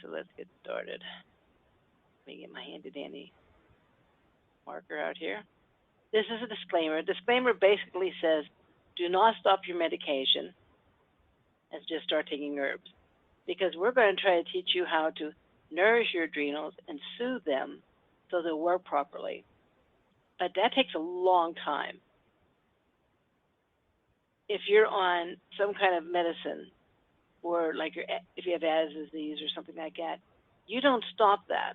so let's get started. Let me get my handy-dandy marker out here. This is a disclaimer. A disclaimer basically says, do not stop your medication and just start taking herbs, because we're going to try to teach you how to nourish your adrenals and soothe them so they'll work properly. But that takes a long time. If you're on some kind of medicine, or like if you have asthma disease or something like that, you don't stop that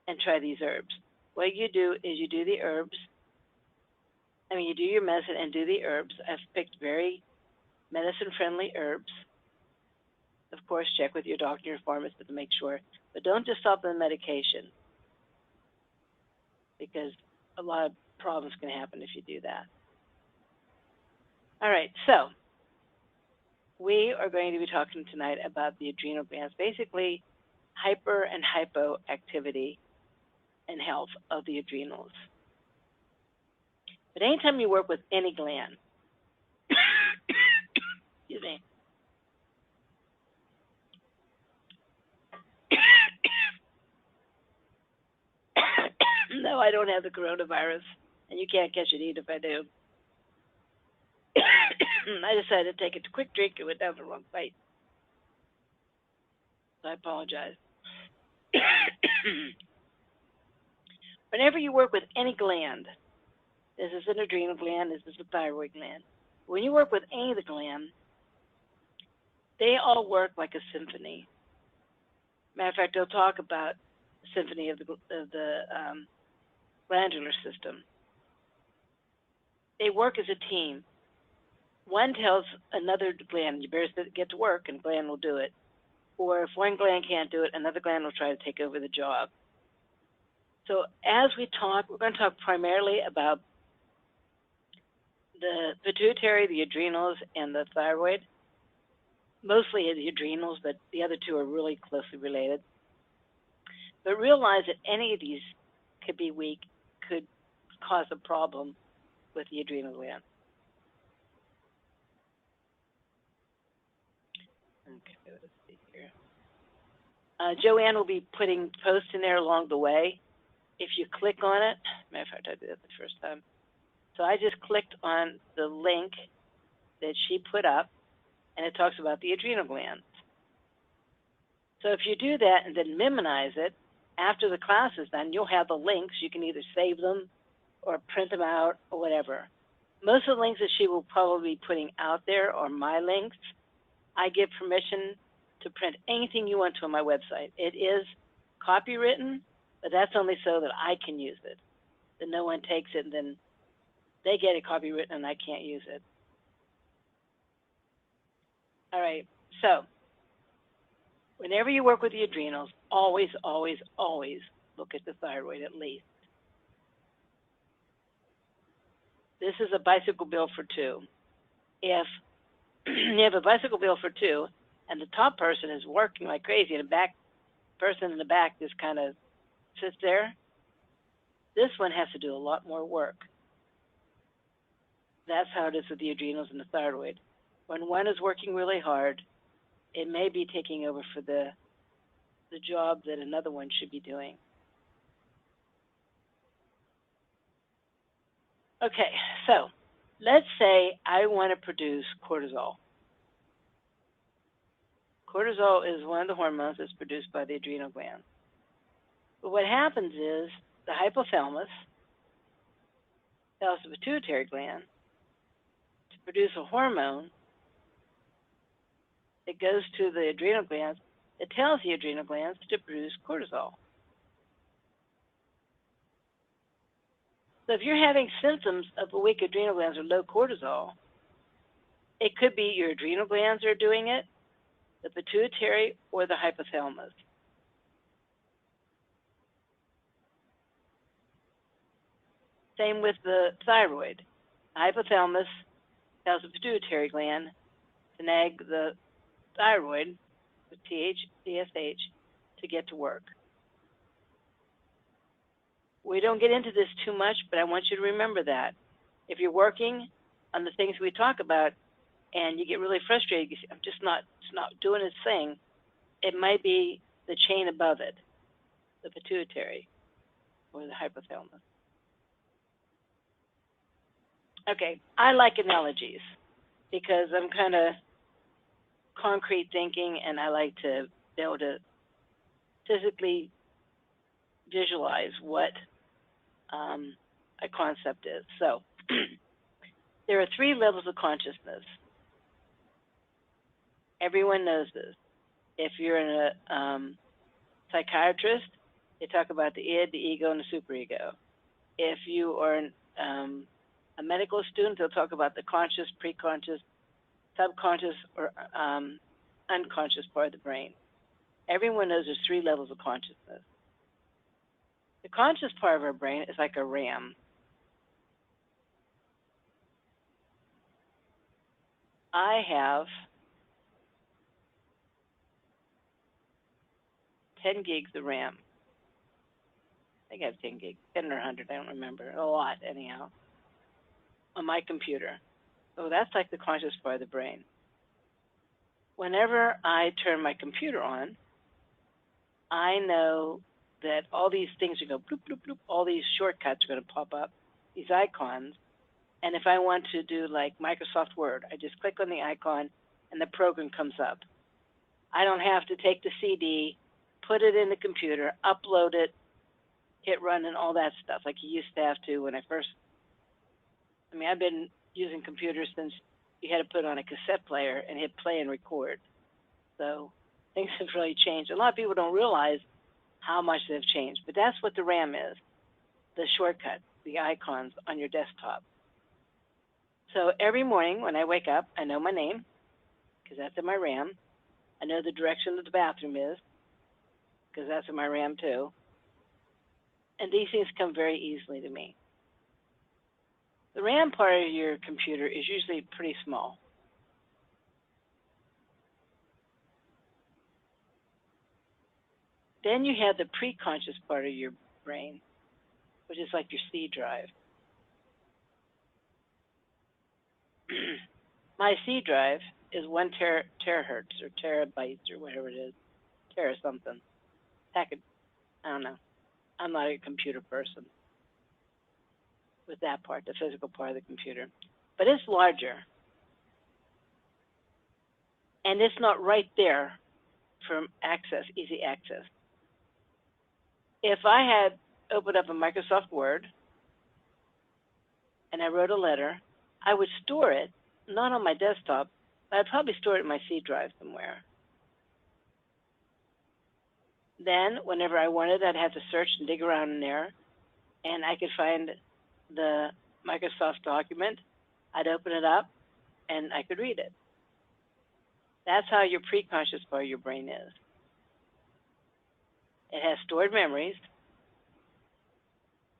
and try these herbs. What you do is you do the herbs. You do your medicine and do the herbs. I've picked very medicine-friendly herbs. Of course, check with your doctor, your pharmacist to make sure. But don't just stop the medication, because a lot of problems can happen if you do that. All right, so we are going to be talking tonight about the adrenal glands, basically hyper and hypoactivity and health of the adrenals. But anytime you work with any gland, excuse me, no, I don't have the coronavirus, and you can't catch it either if I do. I decided to take a quick drink and went down the wrong fight. So I apologize. Whenever you work with any gland, this is an adrenal gland, this is a thyroid gland. When you work with any of the glands, they all work like a symphony. Matter of fact, I'll talk about the symphony of the glandular system. They work as a team. One tells another gland, you better get to work, and the gland will do it. Or if one gland can't do it, another gland will try to take over the job. So as we talk, we're going to talk primarily about the pituitary, the adrenals, and the thyroid. Mostly the adrenals, but the other two are really closely related. But realize that any of these could be weak, could cause a problem with the adrenal gland. Okay, let's see here. Joanne will be putting posts in there along the way. If you click on it, matter of fact, I did it the first time. So I just clicked on the link that she put up, and it talks about the adrenal glands. So if you do that and then memorize it, after the class is done, you'll have the links. You can either save them or print them out or whatever. Most of the links that she will probably be putting out there are my links. I give permission to print anything you want to on my website. It is copywritten, but that's only so that I can use it. Then no one takes it and then they get it copywritten and I can't use it. All right, so whenever you work with the adrenals, always, always, always look at the thyroid at least. This is a bicycle bill for two. If you have a bicycle bill for two and the top person is working like crazy and the back person in the back just kind of sits there, this one has to do a lot more work. That's how it is with the adrenals and the thyroid. When one is working really hard, it may be taking over for the job that another one should be doing. Okay, so let's say I want to produce cortisol. Cortisol is one of the hormones that's produced by the adrenal gland. But what happens is the hypothalamus tells the pituitary gland to produce a hormone that goes to the adrenal glands. It tells the adrenal glands to produce cortisol. So if you're having symptoms of a weak adrenal glands or low cortisol, it could be your adrenal glands are doing it, the pituitary, or the hypothalamus. Same with the thyroid. The hypothalamus tells the pituitary gland to nag the thyroid, the TSH, to get to work. We don't get into this too much, but I want you to remember that. If you're working on the things we talk about and you get really frustrated, you say, it's not doing its thing, it might be the chain above it, the pituitary or the hypothalamus. Okay, I like analogies because I'm kind of concrete thinking, and I like to be able to physically visualize what a concept is. So there are 3 levels of consciousness. Everyone knows this. If you're a psychiatrist, they talk about the id, the ego, and the superego. If you are a medical student, they'll talk about the conscious, preconscious, subconscious, or unconscious part of the brain. Everyone knows there's 3 levels of consciousness. The conscious part of our brain is like a RAM. I have 10 gigs of RAM. I think I have 10 gigs, 10 or 100, I don't remember. A lot, anyhow, on my computer. So that's like the conscious part of the brain. Whenever I turn my computer on, I know that all these things are going to bloop, bloop, bloop. All these shortcuts are going to pop up, these icons. And if I want to do like Microsoft Word, I just click on the icon and the program comes up. I don't have to take the CD, put it in the computer, upload it, hit run, and all that stuff like you used to have to when I first. I mean, I've been using computers since you had to put on a cassette player and hit play and record. So things have really changed. A lot of people don't realize how much they've changed, but that's what the RAM is, the shortcut, the icons on your desktop. So every morning when I wake up, I know my name, because that's in my RAM. I know the direction that the bathroom is, because that's in my RAM too. And these things come very easily to me. The RAM part of your computer is usually pretty small. Then you have the preconscious part of your brain, which is like your C drive. My C drive is 1 terahertz or terabytes or whatever it is, tera something. I don't know. I'm not a computer person with that part, the physical part of the computer. But it's larger. And it's not right there for access, easy access. If I had opened up a Microsoft Word and I wrote a letter, I would store it, not on my desktop, but I'd probably store it in my C drive somewhere. Then, whenever I wanted, I'd have to search and dig around in there, and I could find the Microsoft document. I'd open it up, and I could read it. That's how your preconscious part of your brain is. It has stored memories,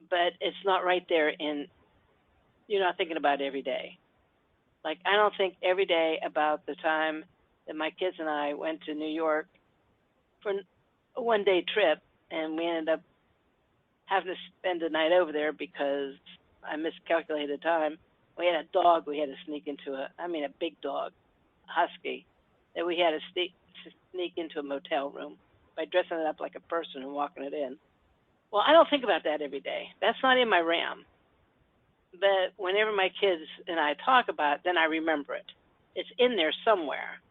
but it's not right there you're not thinking about it every day. Like, I don't think every day about the time that my kids and I went to New York for a 1-day trip, and we ended up having to spend the night over there because I miscalculated time. We had a dog we had to sneak into a big dog, a husky, that we had to sneak into a motel room by dressing it up like a person and walking it in. Well, I don't think about that every day. That's not in my RAM. But whenever my kids and I talk about it, then I remember it. It's in there somewhere.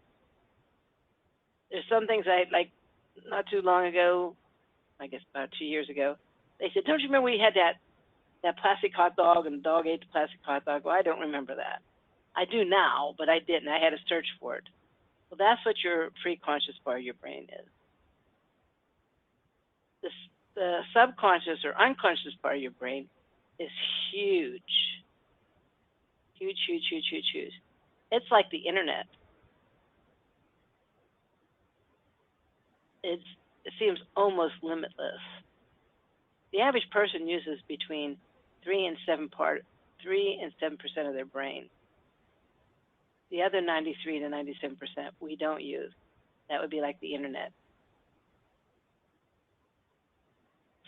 There's some things like not too long ago, I guess about 2 years ago, they said, don't you remember we had that plastic hot dog and the dog ate the plastic hot dog? Well, I don't remember that. I do now, but I didn't. I had to search for it. Well, that's what your preconscious part of your brain is. The subconscious or unconscious part of your brain is huge. Huge, huge, huge, huge, huge. It's like the internet. It seems almost limitless. The average person uses between 3 and 7% of their brain. The other 93 to 97% we don't use. That would be like the internet.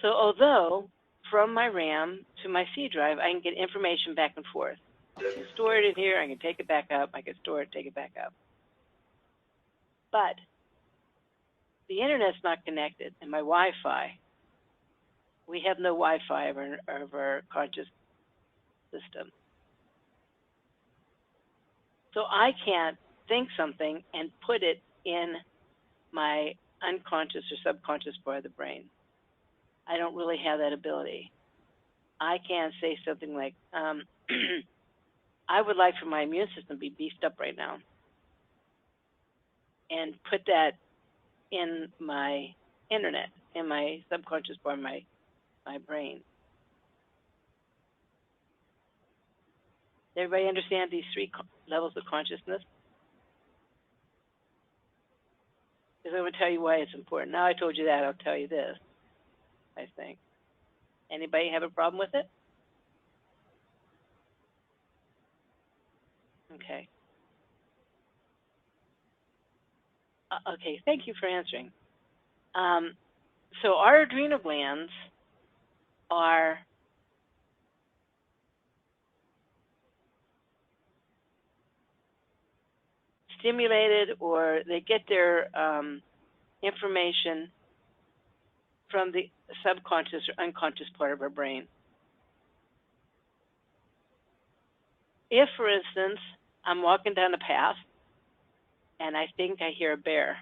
So although from my RAM to my C drive, I can get information back and forth. I can store it in here, I can take it back up, I can store it, take it back up. But The internet's not connected, and my Wi-Fi. We have no Wi-Fi of our conscious system. So I can't think something and put it in my unconscious or subconscious part of the brain. I don't really have that ability. I can't say something like, I would like for my immune system to be beefed up right now, and put that in my internet, in my subconscious part of my brain. Does everybody understand these three levels of consciousness? Because I'm going to tell you why it's important. Now I told you that, I'll tell you this, I think. Anybody have a problem with it? Okay. Okay, thank you for answering. So our adrenal glands are stimulated, or they get their information from the subconscious or unconscious part of our brain. If, for instance, I'm walking down a path and I think I hear a bear,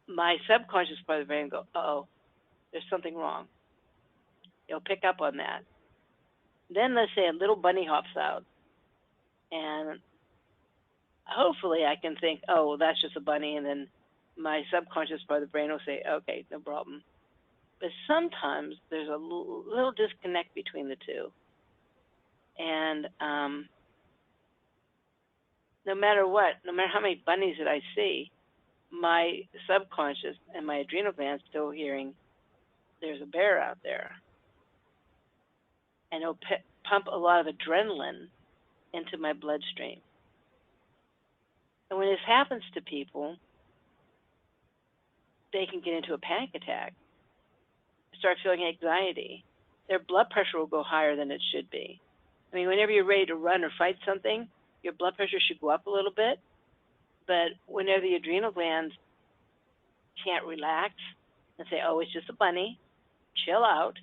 my subconscious part of the brain will go, uh-oh, there's something wrong. It'll pick up on that. Then let's say a little bunny hops out, and hopefully I can think, oh, well, that's just a bunny, and then my subconscious part of the brain will say, okay, no problem. But sometimes there's a little disconnect between the two. And no matter what, no matter how many bunnies that I see, my subconscious and my adrenal glands still hearing there's a bear out there. And it'll pump a lot of adrenaline into my bloodstream. And when this happens to people, they can get into a panic attack, start feeling anxiety. Their blood pressure will go higher than it should be. I mean, whenever you're ready to run or fight something, your blood pressure should go up a little bit. But whenever the adrenal glands can't relax and say, oh, it's just a bunny, chill out,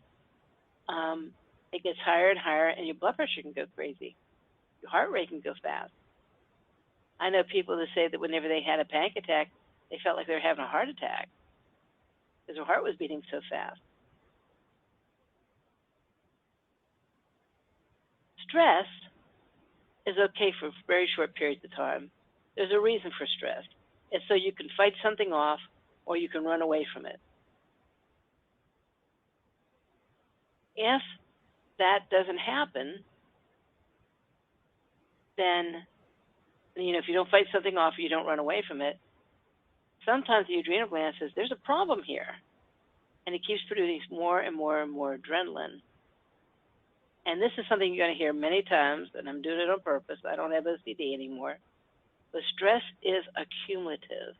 it gets higher and higher, and your blood pressure can go crazy. Your heart rate can go fast. I know people that say that whenever they had a panic attack, they felt like they were having a heart attack because their heart was beating so fast. Stress is okay for very short periods of time. There's a reason for stress. It's so you can fight something off or you can run away from it. If that doesn't happen, then, if you don't fight something off or you don't run away from it, sometimes the adrenal gland says, there's a problem here. And it keeps producing more and more and more adrenaline. And this is something you're going to hear many times, and I'm doing it on purpose. I don't have OCD anymore. But stress is accumulative.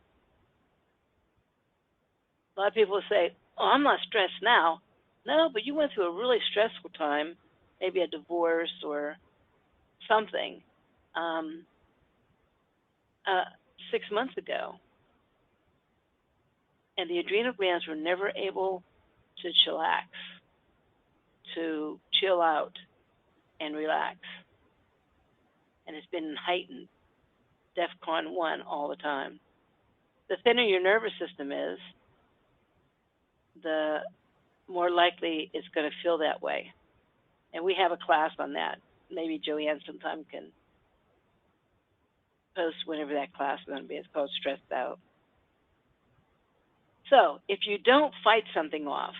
A lot of people say, oh, I'm not stressed now. No, but you went through a really stressful time, maybe a divorce or something, 6 months ago. And the adrenal glands were never able to chillax, to chill out and relax. And it's been heightened, DEFCON 1 all the time. The thinner your nervous system is, the more likely it's going to feel that way. And we have a class on that. Maybe Joanne sometime can post whenever that class is going to be. It's called Stressed Out. So if you don't fight something off,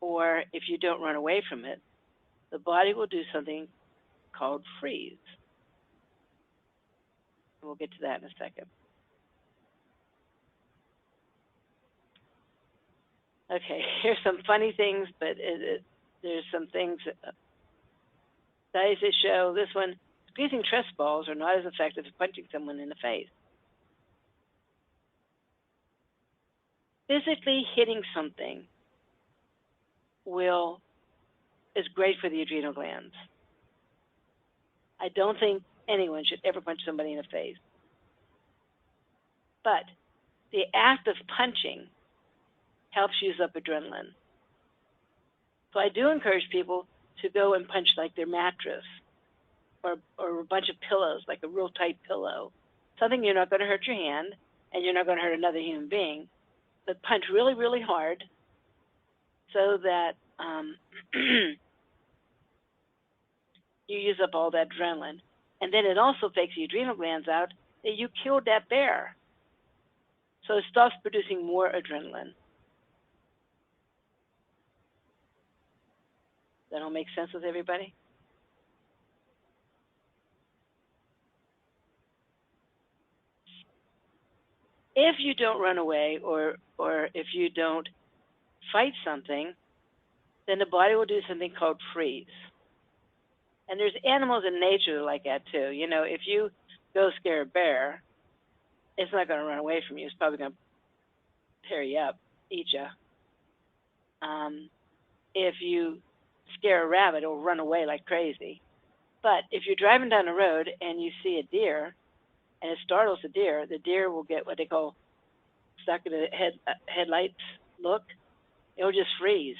or if you don't run away from it, the body will do something called freeze. We'll get to that in a second. Okay, here's some funny things, but there's some things, studies that show this one, squeezing stress balls are not as effective as punching someone in the face. Physically hitting something is great for the adrenal glands. I don't think anyone should ever punch somebody in the face. But the act of punching helps use up adrenaline. So I do encourage people to go and punch like their mattress or a bunch of pillows, like a real tight pillow. Something you're not going to hurt your hand and you're not going to hurt another human being, but punch really, really hard so that you use up all that adrenaline. And then it also takes the adrenal glands out that you killed that bear. So it stops producing more adrenaline. That all make sense with everybody? If you don't run away or if you don't fight something, then the body will do something called freeze. And there's animals in nature like that too. You know, if you go scare a bear, it's not going to run away from you. It's probably going to tear you up, eat you. If you scare a rabbit, it'll run away like crazy. But if you're driving down the road and you see a deer, and it startles the deer will get what they call stuck in the headlights look. It'll just freeze.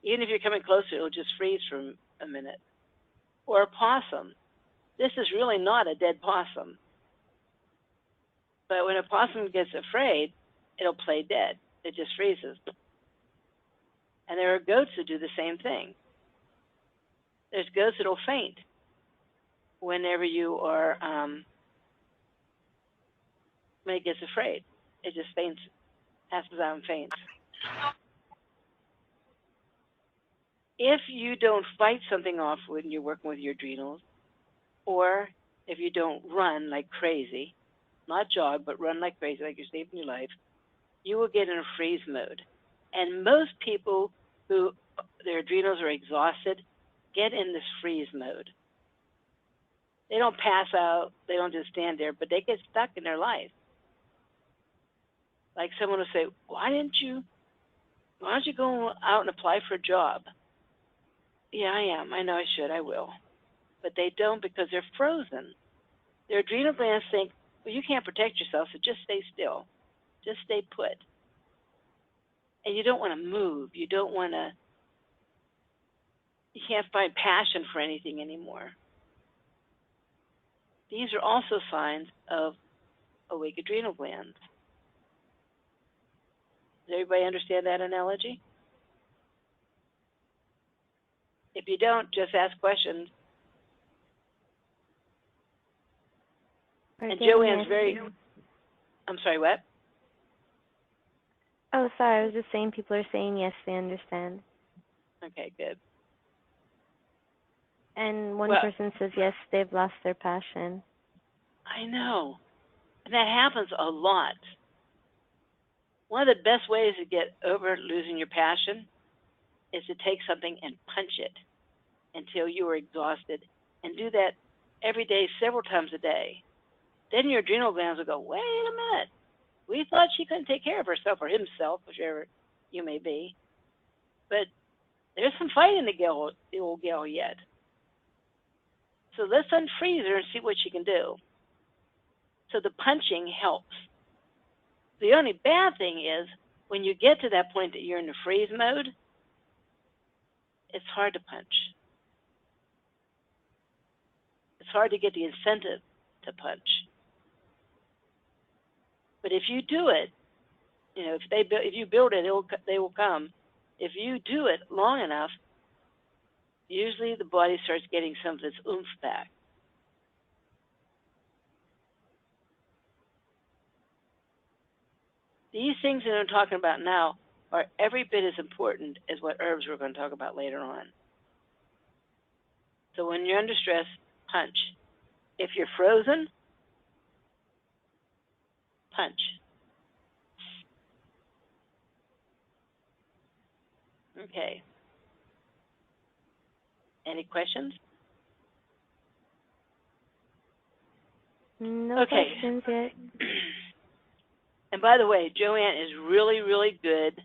Even if you're coming closer, it'll just freeze for a minute. Or a possum. This is really not a dead possum. But when a possum gets afraid, it'll play dead. It just freezes. And there are goats that do the same thing. There's goats that'll faint whenever you are, when it gets afraid. It just faints, passes out and faints. If you don't fight something off when you're working with your adrenals, or if you don't run like crazy, not jog, but run like crazy, like you're saving your life, you will get in a freeze mode. And most people who their adrenals are exhausted get in this freeze mode. They don't pass out, they don't just stand there, but they get stuck in their life. Like someone will say, why don't you go out and apply for a job? Yeah, I am. I know I should. I will. But they don't because they're frozen. Their adrenal glands think, well, you can't protect yourself, so just stay still. Just stay put. And you don't want to move. You can't find passion for anything anymore. These are also signs of awake adrenal glands. Does everybody understand that analogy? If you don't, just ask questions. And Joanne's I'm sorry, what? Oh, sorry, I was just saying people are saying yes, they understand. Okay, good. And one person says yes, they've lost their passion. I know. And that happens a lot. One of the best ways to get over losing your passion is to take something and punch it until you are exhausted, and do that every day, several times a day. Then your adrenal glands will go, wait a minute. We thought she couldn't take care of herself or himself, whichever you may be. But there's some fight in the old gal yet. So let's unfreeze her and see what she can do. So the punching helps. The only bad thing is when you get to that point that you're in the freeze mode, it's hard to punch. It's hard to get the incentive to punch. But if you do it, you know, if you build it, they will come. If you do it long enough, usually the body starts getting some of its oomph back. These things that I'm talking about now are every bit as important as what herbs we're going to talk about later on. So when you're under stress, punch. If you're frozen, punch. Okay. Any questions? No questions yet. And by the way, Joanne is really, really good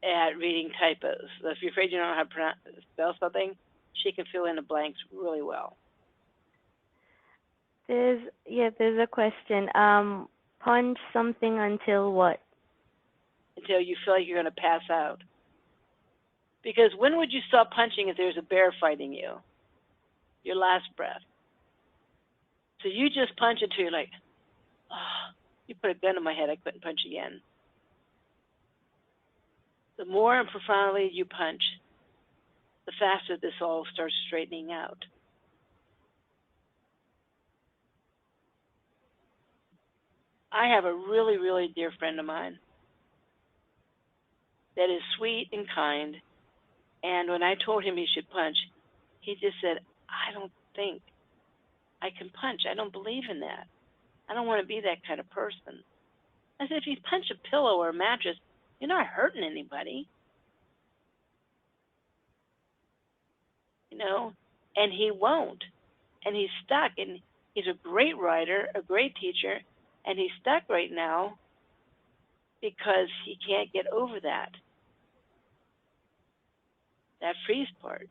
at reading typos. So if you're afraid you don't know how to spell something, she can fill in the blanks really well. There's a question. Punch something until what? Until you feel like you're going to pass out. Because when would you stop punching if there's a bear fighting you? Your last breath. So you just punch until you're like, oh, you put a gun in my head, I couldn't punch again. The more profoundly you punch, the faster this all starts straightening out. I have a really, really dear friend of mine that is sweet and kind, and when I told him he should punch, he just said, I don't think I can punch. I don't believe in that. I don't want to be that kind of person. I said, if you punch a pillow or a mattress, you're not hurting anybody. You know, and he won't. And he's stuck, and he's a great writer, a great teacher, and he's stuck right now because he can't get over that freeze part.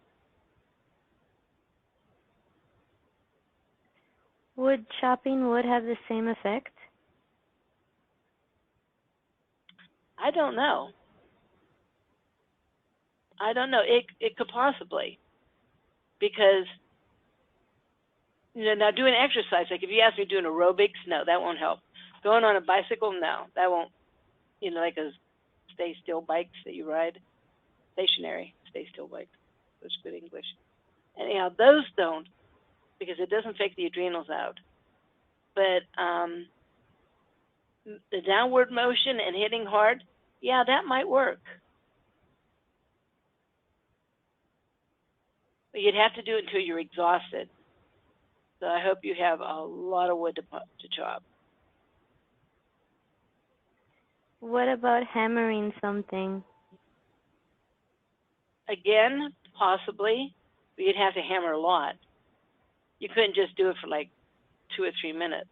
Would chopping wood have the same effect? I don't know. It could possibly, because now doing exercise, like if you ask me doing aerobics, no, that won't help. Going on a bicycle, no, that won't. Like a stay still bikes that you ride, stationary stay still bikes. That's good English. Anyhow, those don't, because it doesn't fake the adrenals out. But the downward motion and hitting hard, yeah, that might work. But you'd have to do it until you're exhausted. So I hope you have a lot of wood to chop. What about hammering something? Again, possibly, but you'd have to hammer a lot. You couldn't just do it for like 2 or 3 minutes.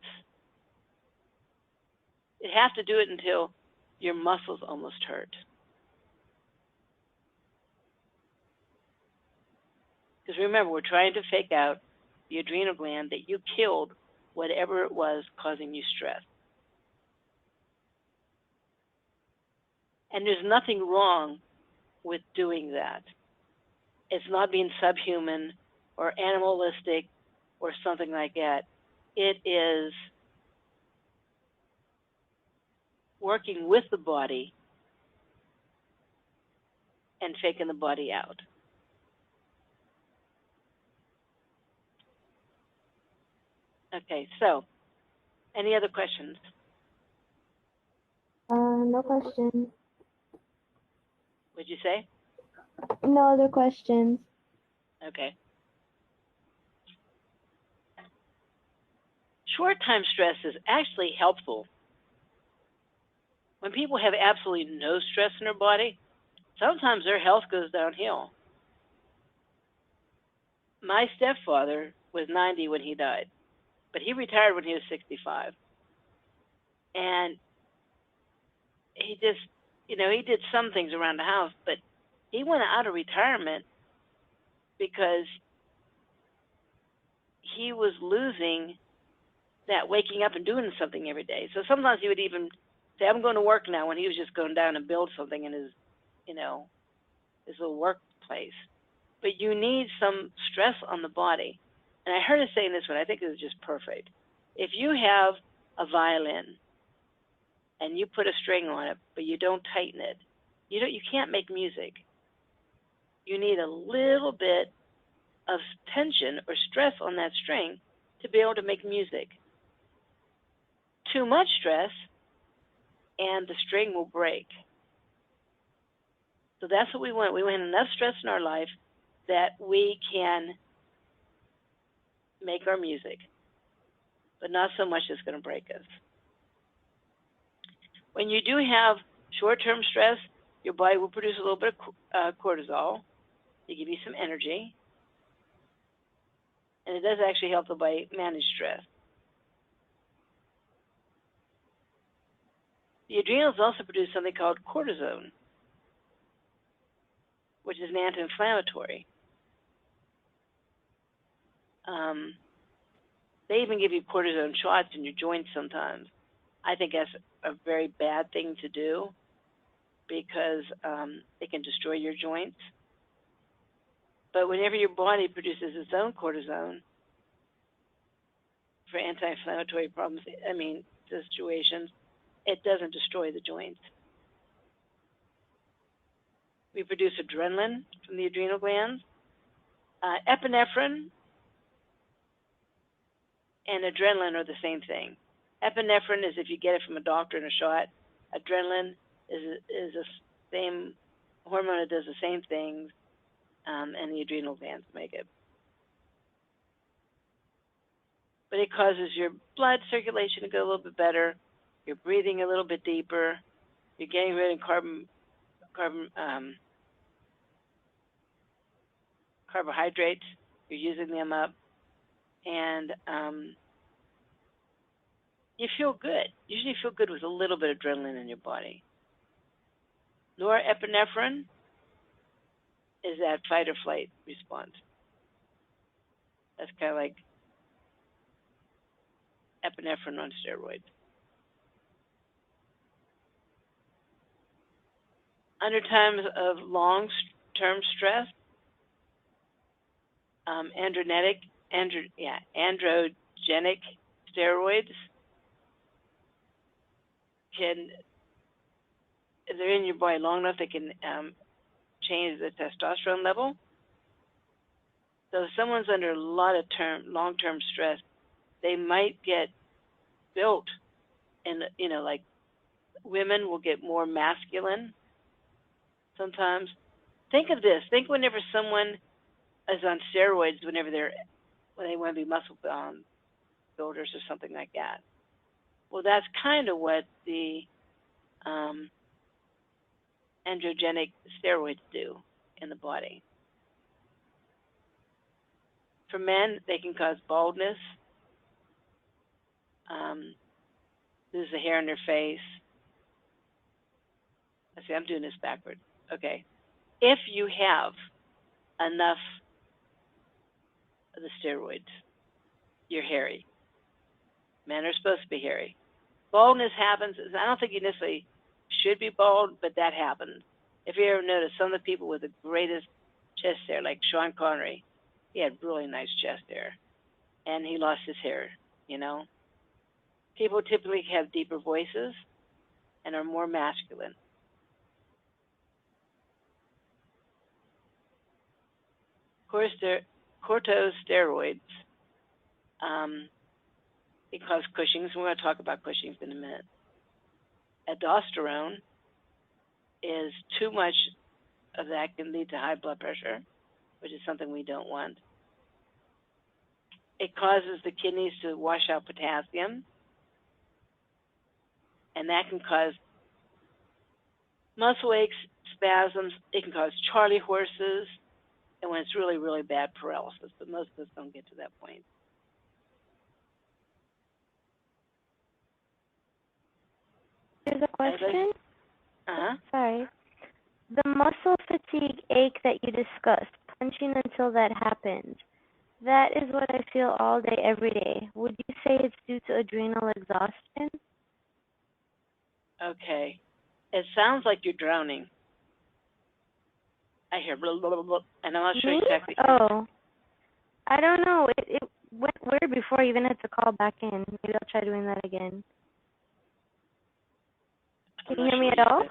You'd have to do it until your muscles almost hurt. Because remember, we're trying to fake out the adrenal gland that you killed whatever it was causing you stress. And there's nothing wrong with doing that. It's not being subhuman or animalistic or something like that. It is working with the body and faking the body out. Okay, so any other questions? No questions. What'd you say? No other questions. Okay. Short time stress is actually helpful. When people have absolutely no stress in their body, sometimes their health goes downhill. My stepfather was 90 when he died, but he retired when he was 65. And he just, he did some things around the house, but he went out of retirement because he was losing that waking up and doing something every day. So sometimes he would even say, I'm going to work now, when he was just going down and build something in his, his little workplace. But you need some stress on the body. And I heard it saying this one, I think it was just perfect. If you have a violin and you put a string on it, but you don't tighten it, you can't make music. You need a little bit of tension or stress on that string to be able to make music. Too much stress, and the string will break. So that's what we want. We want enough stress in our life that we can make our music, but not so much that's going to break us. When you do have short-term stress, your body will produce a little bit of cortisol to give you some energy, and it does actually help the body manage stress. The adrenals also produce something called cortisone, which is an anti-inflammatory. They even give you cortisone shots in your joints sometimes. I think that's a very bad thing to do because it can destroy your joints. But whenever your body produces its own cortisone for anti-inflammatory problems, situations, it doesn't destroy the joints. We produce adrenaline from the adrenal glands. Epinephrine and adrenaline are the same thing. Epinephrine is if you get it from a doctor in a shot. Adrenaline is the same hormone that does the same things, and the adrenal glands make it. But it causes your blood circulation to go a little bit better. You're breathing a little bit deeper. You're getting rid of carbohydrates. You're using them up, and you feel good. Usually you feel good with a little bit of adrenaline in your body. Norepinephrine is that fight or flight response. That's kind of like epinephrine on steroids. Under times of long-term stress, androgenic steroids can, if they're in your body long enough, they can change the testosterone level. So if someone's under a lot of long-term stress, they might get built, and like women will get more masculine sometimes. Think of this. Think whenever someone is on steroids, when they want to be muscle builders or something like that. Well, that's kind of what the androgenic steroids do in the body. For men, they can cause baldness, lose the hair in their face. Let's see, I'm doing this backwards. Okay. If you have enough of the steroids, you're hairy. Men are supposed to be hairy. Baldness happens. I don't think you necessarily should be bald, but that happens. If you ever notice, some of the people with the greatest chest hair, like Sean Connery, he had really nice chest hair, and he lost his hair, People typically have deeper voices and are more masculine. Corticosteroids, it causes Cushing's. We're going to talk about Cushing's in a minute. Aldosterone is too much of that can lead to high blood pressure, which is something we don't want. It causes the kidneys to wash out potassium, and that can cause muscle aches, spasms. It can cause Charlie horses, and when it's really, really bad, paralysis. But most of us don't get to that point. Here's a question. Uh-huh. Sorry. The muscle fatigue ache that you discussed, punching until that happens, that is what I feel all day, every day. Would you say it's due to adrenal exhaustion? Okay. It sounds like you're drowning. I hear blah, blah, blah, blah, and I'm not sure exactly. Oh. I don't know. It went weird before I even had to call back in. Maybe I'll try doing that again. Can you hear me at all?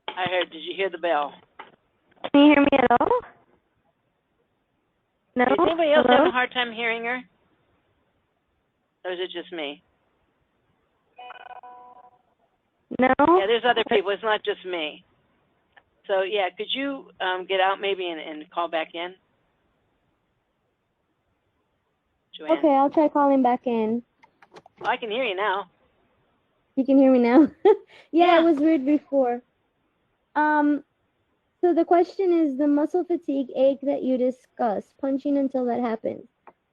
I heard. Did you hear the bell? Can you hear me at all? No? Is anybody else Hello? having a hard time hearing her? Or is it just me? No? Yeah, there's other people. It's not just me. So, yeah, could you get out maybe and call back in? Joanne? Okay, I'll try calling back in. Oh, I can hear you now. You can hear me now? Yeah. It was weird before. So the question is, the muscle fatigue ache that you discussed, punching until that happens,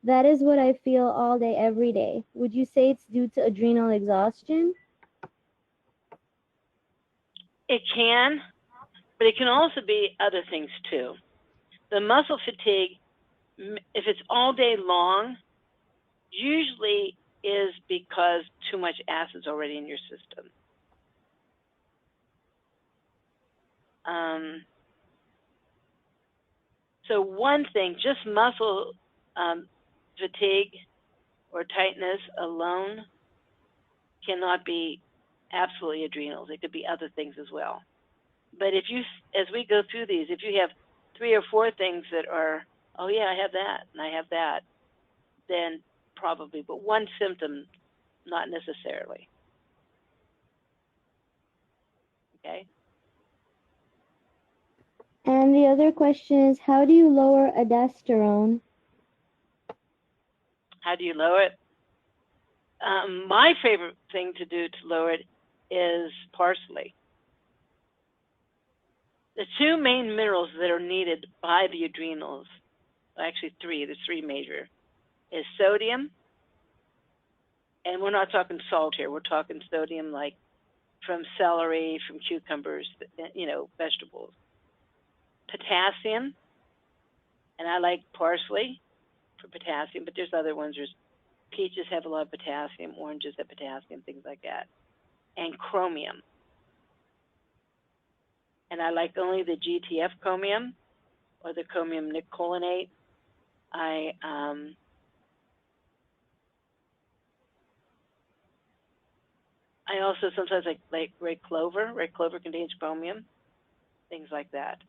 that is what I feel all day, every day. Would you say it's due to adrenal exhaustion? It can, but it can also be other things too. The muscle fatigue if it's all day long, usually is because too much acid's already in your system. So one thing, just muscle fatigue or tightness alone cannot be absolutely adrenals. It could be other things as well. But if you, as we go through these, if you have 3 or 4 things that are, oh yeah, I have that and I have that, then probably, but one symptom, not necessarily. Okay? And the other question is, how do you lower aldosterone? How do you lower it? My favorite thing to do to lower it is parsley. The 2 main minerals that are needed by the adrenals, actually 3, there's 3 major, is sodium, and we're not talking salt here, we're talking sodium like from celery, from cucumbers, vegetables. Potassium, and I like parsley for potassium, but there's other ones. There's peaches have a lot of potassium, oranges have potassium, things like that. And chromium. And I like only the GTF chromium or the chromium nicotinate. I also sometimes like red clover. Red clover contains chromium, things like that.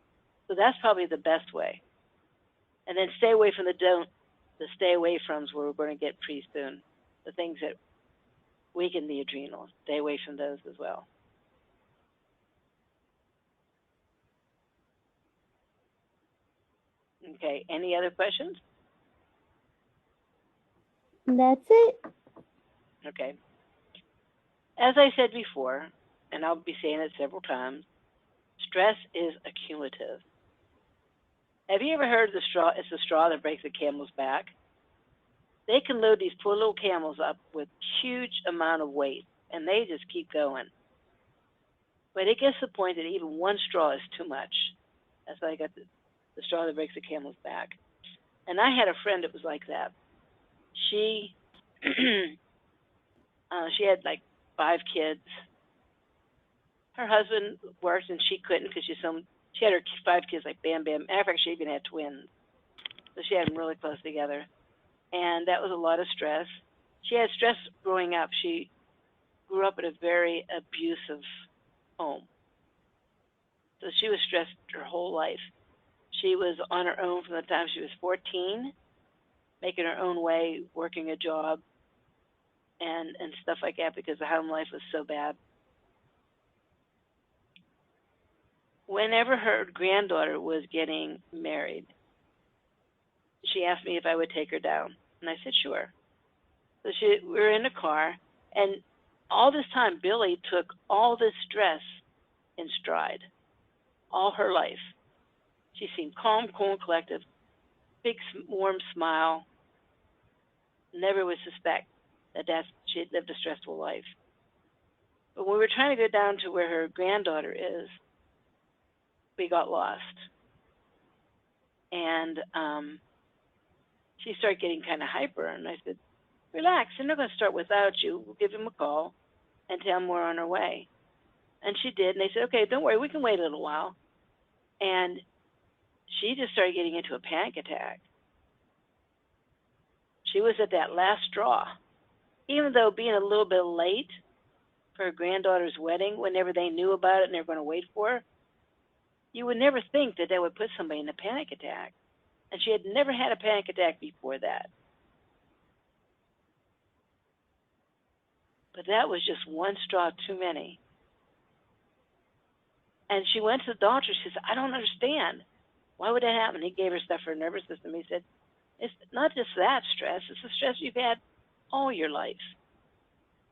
So that's probably the best way. And then stay away from the stay away from's where we're going to get pretty soon. The things that weaken the adrenals, stay away from those as well. Okay, any other questions? That's it. Okay. As I said before, and I'll be saying it several times, stress is accumulative. Have you ever heard of the straw? It's the straw that breaks the camel's back. They can load these poor little camels up with huge amount of weight, and they just keep going. But it gets to the point that even one straw is too much. That's why I got the straw that breaks the camel's back. And I had a friend that was like that. She she had like 5 kids. Her husband worked and she couldn't because she had her 5 kids like bam, bam. Matter of fact, she even had twins. So she had them really close together. And that was a lot of stress. She had stress growing up. She grew up in a very abusive home. So she was stressed her whole life. She was on her own from the time she was 14, making her own way, working a job, and stuff like that because the home life was so bad. Whenever her granddaughter was getting married, she asked me if I would take her down. And I said, sure. So we were in the car, and all this time, Billy took all this stress in stride, all her life. She seemed calm, cool, and collective, big, warm smile, never would suspect that she had lived a stressful life. But when we were trying to go down to where her granddaughter is, we got lost. And she started getting kind of hyper, and I said, relax, they're not going to start without you. We'll give him a call and tell him we're on our way. And she did, and they said, okay, don't worry, we can wait a little while. And she just started getting into a panic attack. She was at that last straw. Even though being a little bit late for her granddaughter's wedding, whenever they knew about it and they were going to wait for her, you would never think that would put somebody in a panic attack. And she had never had a panic attack before that. But that was just one straw too many. And she went to the doctor. She said, I don't understand. Why would that happen? He gave her stuff for her nervous system. He said, it's not just that stress. It's the stress you've had all your life.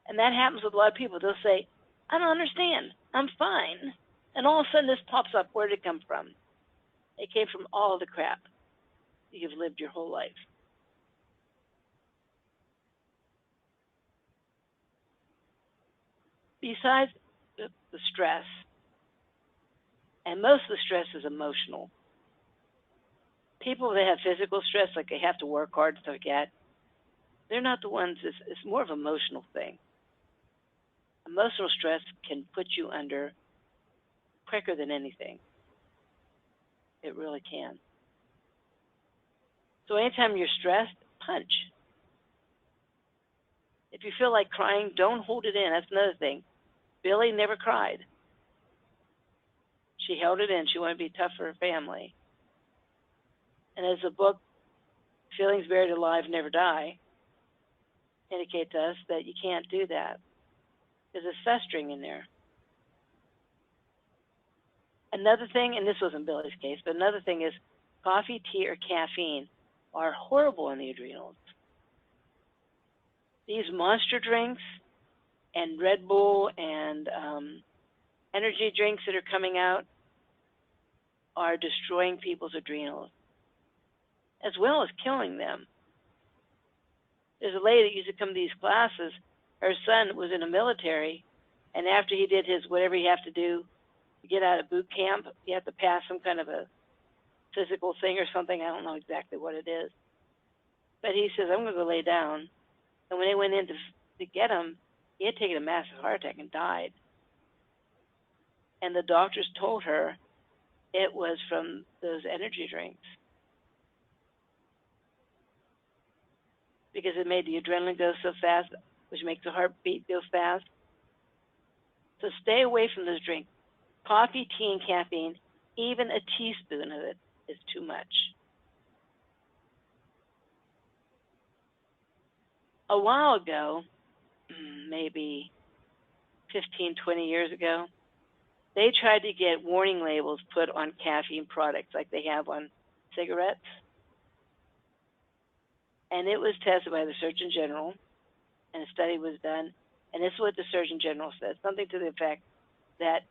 And that happens with a lot of people. They'll say, I don't understand. I'm fine. And all of a sudden this pops up. Where did it come from? It came from all the crap you've lived your whole life. Besides the stress, and most of the stress is emotional, People that have physical stress, like they have to work hard and stuff like that, they're not the ones, it's more of an emotional thing. Emotional stress can put you under quicker than anything. It really can. So anytime you're stressed, punch. If you feel like crying, don't hold it in. That's another thing. Billy never cried. She held it in. She wanted to be tough for her family. And as the book, Feelings Buried Alive Never Die, indicate to us that you can't do that. There's a festering in there. Another thing, and this wasn't Billy's case, but another thing is coffee, tea, or caffeine are horrible in the adrenals. These monster drinks and Red Bull and energy drinks that are coming out are destroying people's adrenals, as well as killing them. There's a lady that used to come to these classes. Her son was in the military, and after he did his whatever you have to do to get out of boot camp, you have to pass some kind of a physical thing or something. I don't know exactly what it is. But he says, I'm going to go lay down. And when they went in to get him, he had taken a massive heart attack and died. And the doctors told her it was from those energy drinks, because it made the adrenaline go so fast, which makes the heartbeat go fast. So stay away from those drinks. Coffee, tea, and caffeine, even a teaspoon of it is too much. A while ago, maybe 15, 20 years ago, they tried to get warning labels put on caffeine products like they have on cigarettes. And it was tested by the Surgeon General, and a study was done. And this is what the Surgeon General said, something to the effect that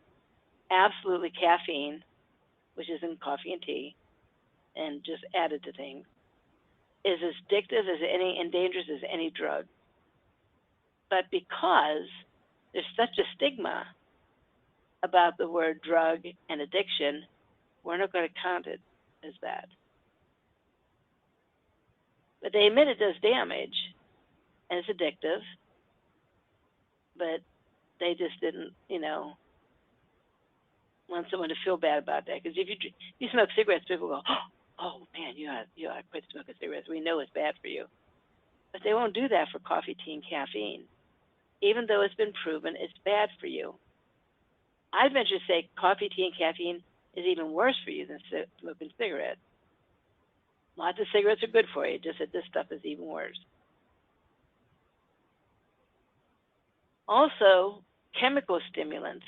absolutely caffeine, which is in coffee and tea, and just added to things, is as addictive as any and dangerous as any drug. But because there's such a stigma about the word drug and addiction, we're not going to count it as that. But they admit it does damage, and it's addictive, but they just didn't, want someone to feel bad about that. Because if you smoke cigarettes, people go, oh man, you ought to quit smoking cigarettes. We know it's bad for you. But they won't do that for coffee, tea, and caffeine, even though it's been proven it's bad for you. I'd venture to say coffee, tea, and caffeine is even worse for you than smoking cigarettes. Lots of cigarettes are good for you, just that this stuff is even worse. Also, chemical stimulants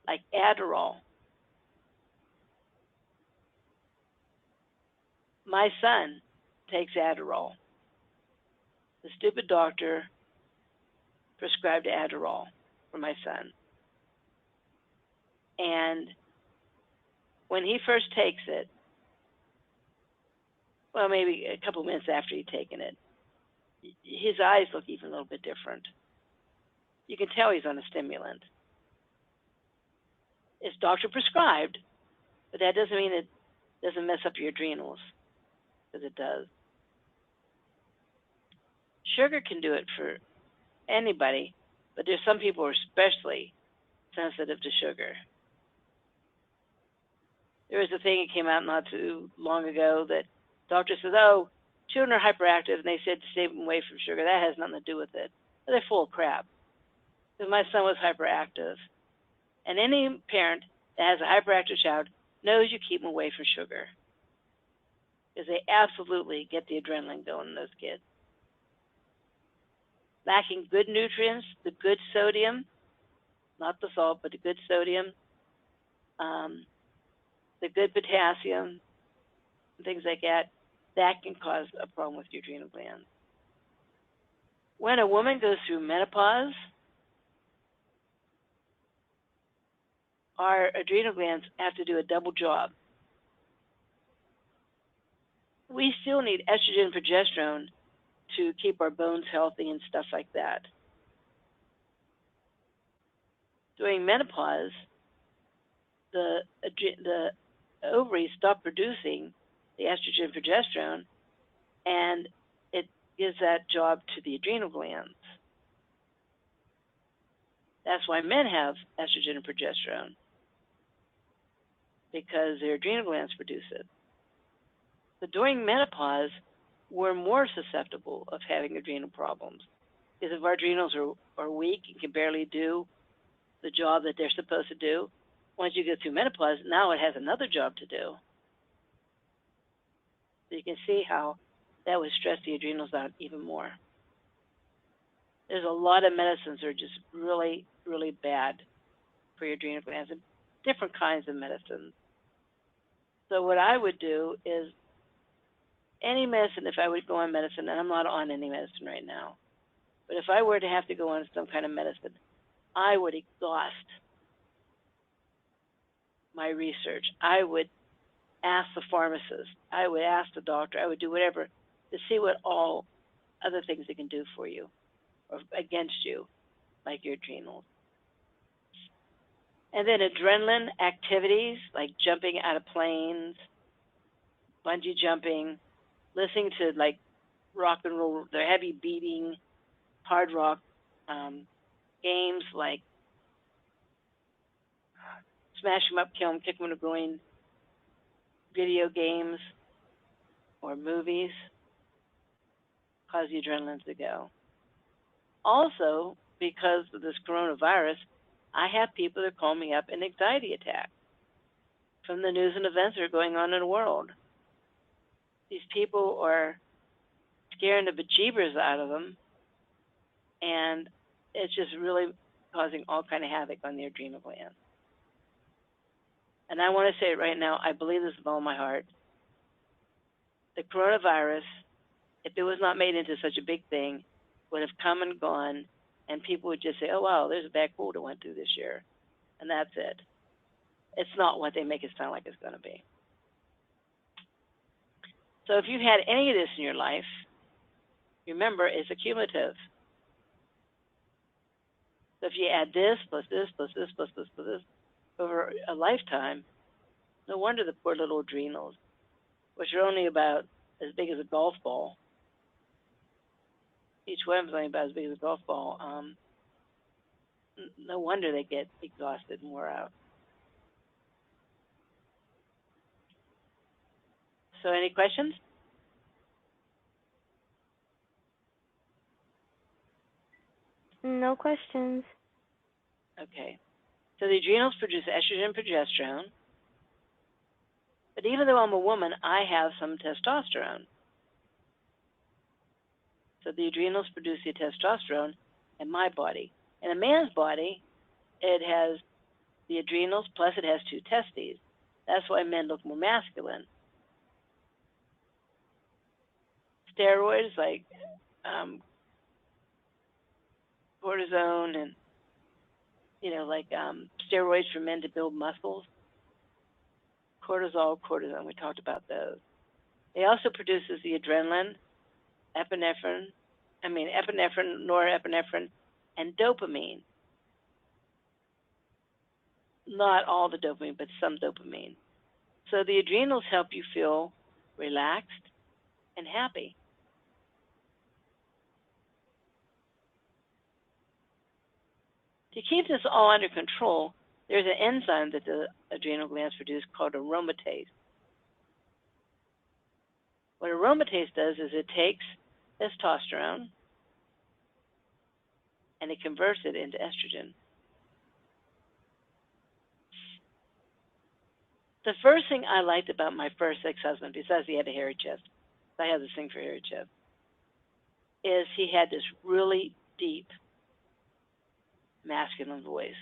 like Adderall. My son takes Adderall. The stupid doctor prescribed Adderall for my son. And when he first takes it, well, maybe a couple minutes after he'd taken it, his eyes look even a little bit different. You can tell he's on a stimulant. It's doctor prescribed, but that doesn't mean it doesn't mess up your adrenals, because it does. Sugar can do it for anybody, but there's some people who are especially sensitive to sugar. There was a thing that came out not too long ago that doctor says, oh, children are hyperactive, and they said to stay away from sugar. That has nothing to do with it. But they're full of crap. Because my son was hyperactive. And any parent that has a hyperactive child knows you keep them away from sugar, because they absolutely get the adrenaline going in those kids. Lacking good nutrients, the good sodium, not the salt, but the good sodium, the good potassium, things like that, that can cause a problem with your adrenal glands. When a woman goes through menopause, our adrenal glands have to do a double job. We still need estrogen and progesterone to keep our bones healthy and stuff like that. During menopause, the ovaries stop producing the estrogen and progesterone, and it gives that job to the adrenal glands. That's why men have estrogen and progesterone, because their adrenal glands produce it. But during menopause, we're more susceptible of having adrenal problems, because if our adrenals are weak and can barely do the job that they're supposed to do, once you get through menopause, now it has another job to do. So you can see how that would stress the adrenals out even more. There's a lot of medicines that are just really, really bad for your adrenal glands, and different kinds of medicines. So what I would do is, any medicine, if I would go on medicine, and I'm not on any medicine right now, but if I were to have to go on some kind of medicine, I would exhaust my research. I would ask the pharmacist. I would ask the doctor. I would do whatever to see what all other things they can do for you or against you, like your adrenals. And then adrenaline activities like jumping out of planes, bungee jumping, listening to like rock and roll, the heavy beating, hard rock games like Smash 'em Up, Kill 'em, Kick 'em in the Groin, video games, or movies, cause the adrenaline to go. Also, because of this coronavirus, I have people that call me up in anxiety attacks from the news and events that are going on in the world. These people are scaring the bejeebers out of them, and it's just really causing all kind of havoc on the adrenal glands. And I want to say it right now, I believe this with all my heart. The coronavirus, if it was not made into such a big thing, would have come and gone, and people would just say, oh, wow, there's a bad cold I went through this year, and that's it. It's not what they make it sound like it's going to be. So if you've had any of this in your life, remember, it's accumulative. So if you add this, plus this, plus this, plus this, plus this, over a lifetime, no wonder the poor little adrenals, which are only about as big as a golf ball, each one is only about as big as a golf ball, no wonder they get exhausted and wore out. So any questions? No questions. Okay. So the adrenals produce estrogen and progesterone. But even though I'm a woman, I have some testosterone. So the adrenals produce the testosterone in my body. In a man's body, it has the adrenals, plus it has 2 testes. That's why men look more masculine. Steroids like cortisone and, steroids for men to build muscles. Cortisol, cortisone, we talked about those. They also produces the adrenaline, epinephrine, norepinephrine, and dopamine. Not all the dopamine, but some dopamine. So the adrenals help you feel relaxed and happy. To keep this all under control, there's an enzyme that the adrenal glands produce called aromatase. What aromatase does is it takes testosterone and it converts it into estrogen. The first thing I liked about my first ex-husband, besides he had a hairy chest, I have this thing for hairy chest, is he had this really deep masculine voice.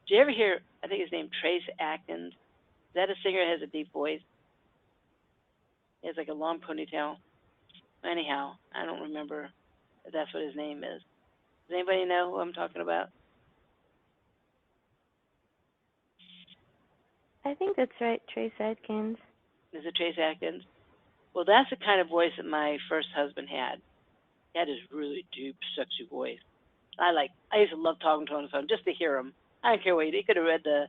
Did you ever hear, I think his name Trace Atkins? Is that a singer that has a deep voice? He has like a long ponytail. Anyhow, I don't remember if that's what his name is. Does anybody know who I'm talking about? I think that's right, Trace Adkins. Is it Trace Atkins? Well, that's the kind of voice that my first husband had. He had this really deep, sexy voice. I used to love talking to him on the phone just to hear him. I don't care what he did. He could have read the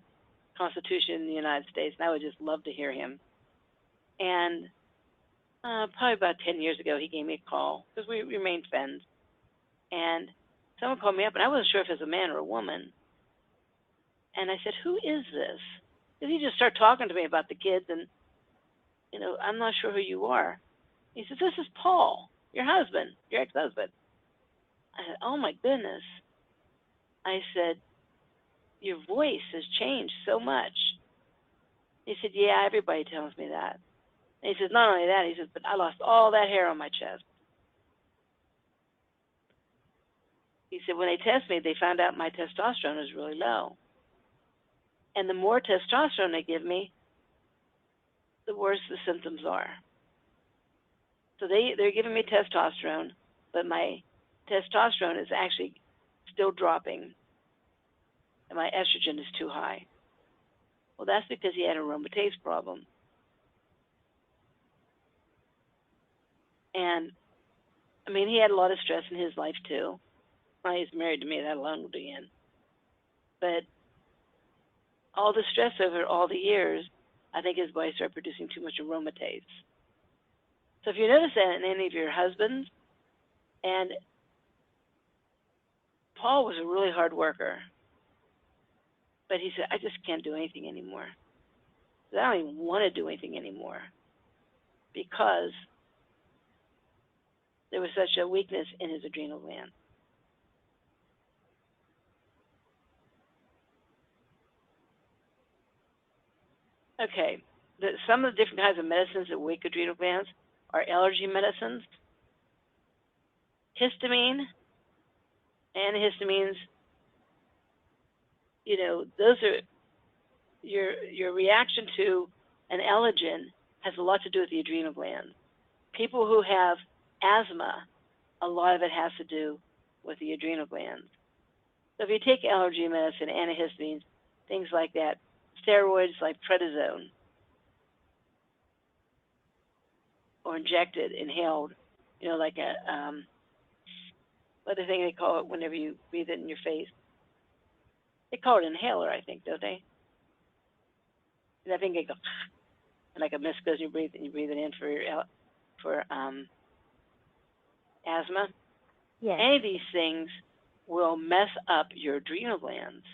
Constitution in the United States, and I would just love to hear him. And Probably about 10 years ago, he gave me a call because we remained friends. And someone called me up, and I wasn't sure if it was a man or a woman. And I said, "Who is this?" Because he just started talking to me about the kids, and, I'm not sure who you are. He said, "This is Paul, your husband, your ex-husband." I said, "Oh, my goodness." I said, "Your voice has changed so much." He said, "Yeah, everybody tells me that." And he says, "Not only that," he says, "but I lost all that hair on my chest." He said, "When they test me, they found out my testosterone is really low. And the more testosterone they give me, the worse the symptoms are." So they're giving me testosterone, but my testosterone is actually still dropping, and my estrogen is too high. Well, that's because he had an aromatase problem. And, he had a lot of stress in his life, too. Well, he's married to me, that alone will do in. But all the stress over all the years, I think his body started producing too much aromatase. So if you notice that in any of your husbands, and Paul was a really hard worker, but he said, "I just can't do anything anymore. I don't even want to do anything anymore because there was such a weakness in his adrenal gland." Okay, some of the different kinds of medicines that wake adrenal glands are allergy medicines, histamine, antihistamines. Those are your reaction to an allergen has a lot to do with the adrenal glands. People who have asthma, a lot of it has to do with the adrenal glands. So if you take allergy medicine, antihistamines, things like that, steroids like prednisone, or injected, inhaled, like what the thing they call it whenever you breathe it in your face. They call it inhaler, I think, don't they? And I think they go, and like a mist goes and you breathe it in for asthma. Yes. Any of these things will mess up your adrenal glands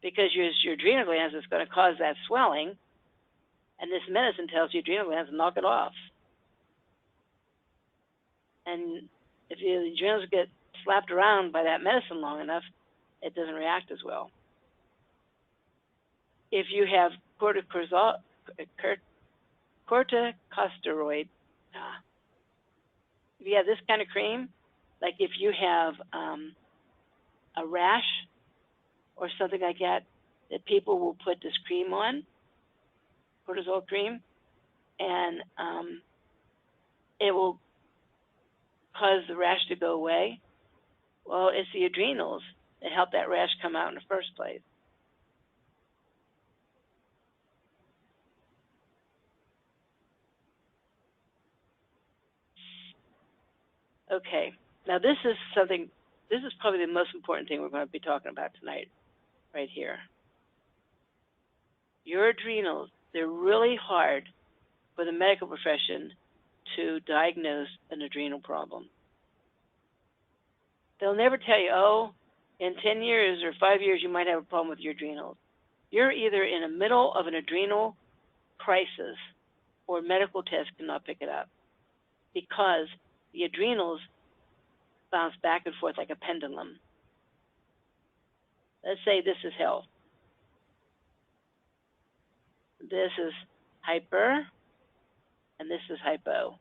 because your adrenal glands is going to cause that swelling, and this medicine tells your adrenal glands to knock it off. And if your adrenals get slapped around by that medicine long enough, it doesn't react as well. If you have corticosteroid, if you have this kind of cream, like if you have a rash or something like that people will put this cream on, cortisol cream, and it will cause the rash to go away. Well, it's the adrenals that help that rash come out in the first place. Okay, now this is probably the most important thing we're going to be talking about tonight, right here. Your adrenals, they're really hard for the medical profession to diagnose an adrenal problem. They'll never tell you, "Oh, in 10 years or 5 years, you might have a problem with your adrenals." You're either in the middle of an adrenal crisis or medical tests cannot pick it up because the adrenals bounce back and forth like a pendulum. Let's say this is health. This is hyper, and this is hypo.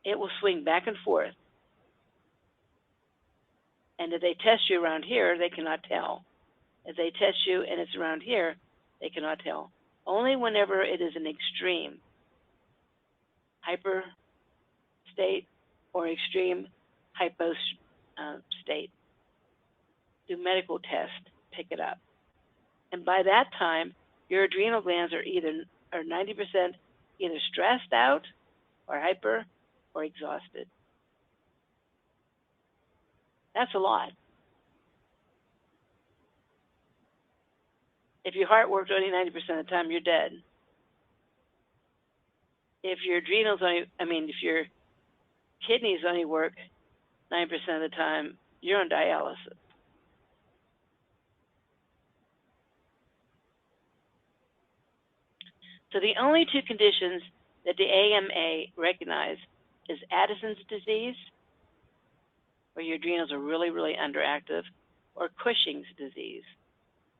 It will swing back and forth. And if they test you around here, they cannot tell. If they test you and it's around here, they cannot tell. Only whenever it is an extreme hyper state or extreme hypo state do medical tests pick it up. And by that time, your adrenal glands are 90% either stressed out or hyper or exhausted. That's a lot. If your heart worked only 90% of the time, you're dead. if your adrenals only, if your kidneys only work 9% of the time, you're on dialysis. So the only two conditions that the AMA recognized is Addison's disease, where your adrenals are really, really underactive, or Cushing's disease,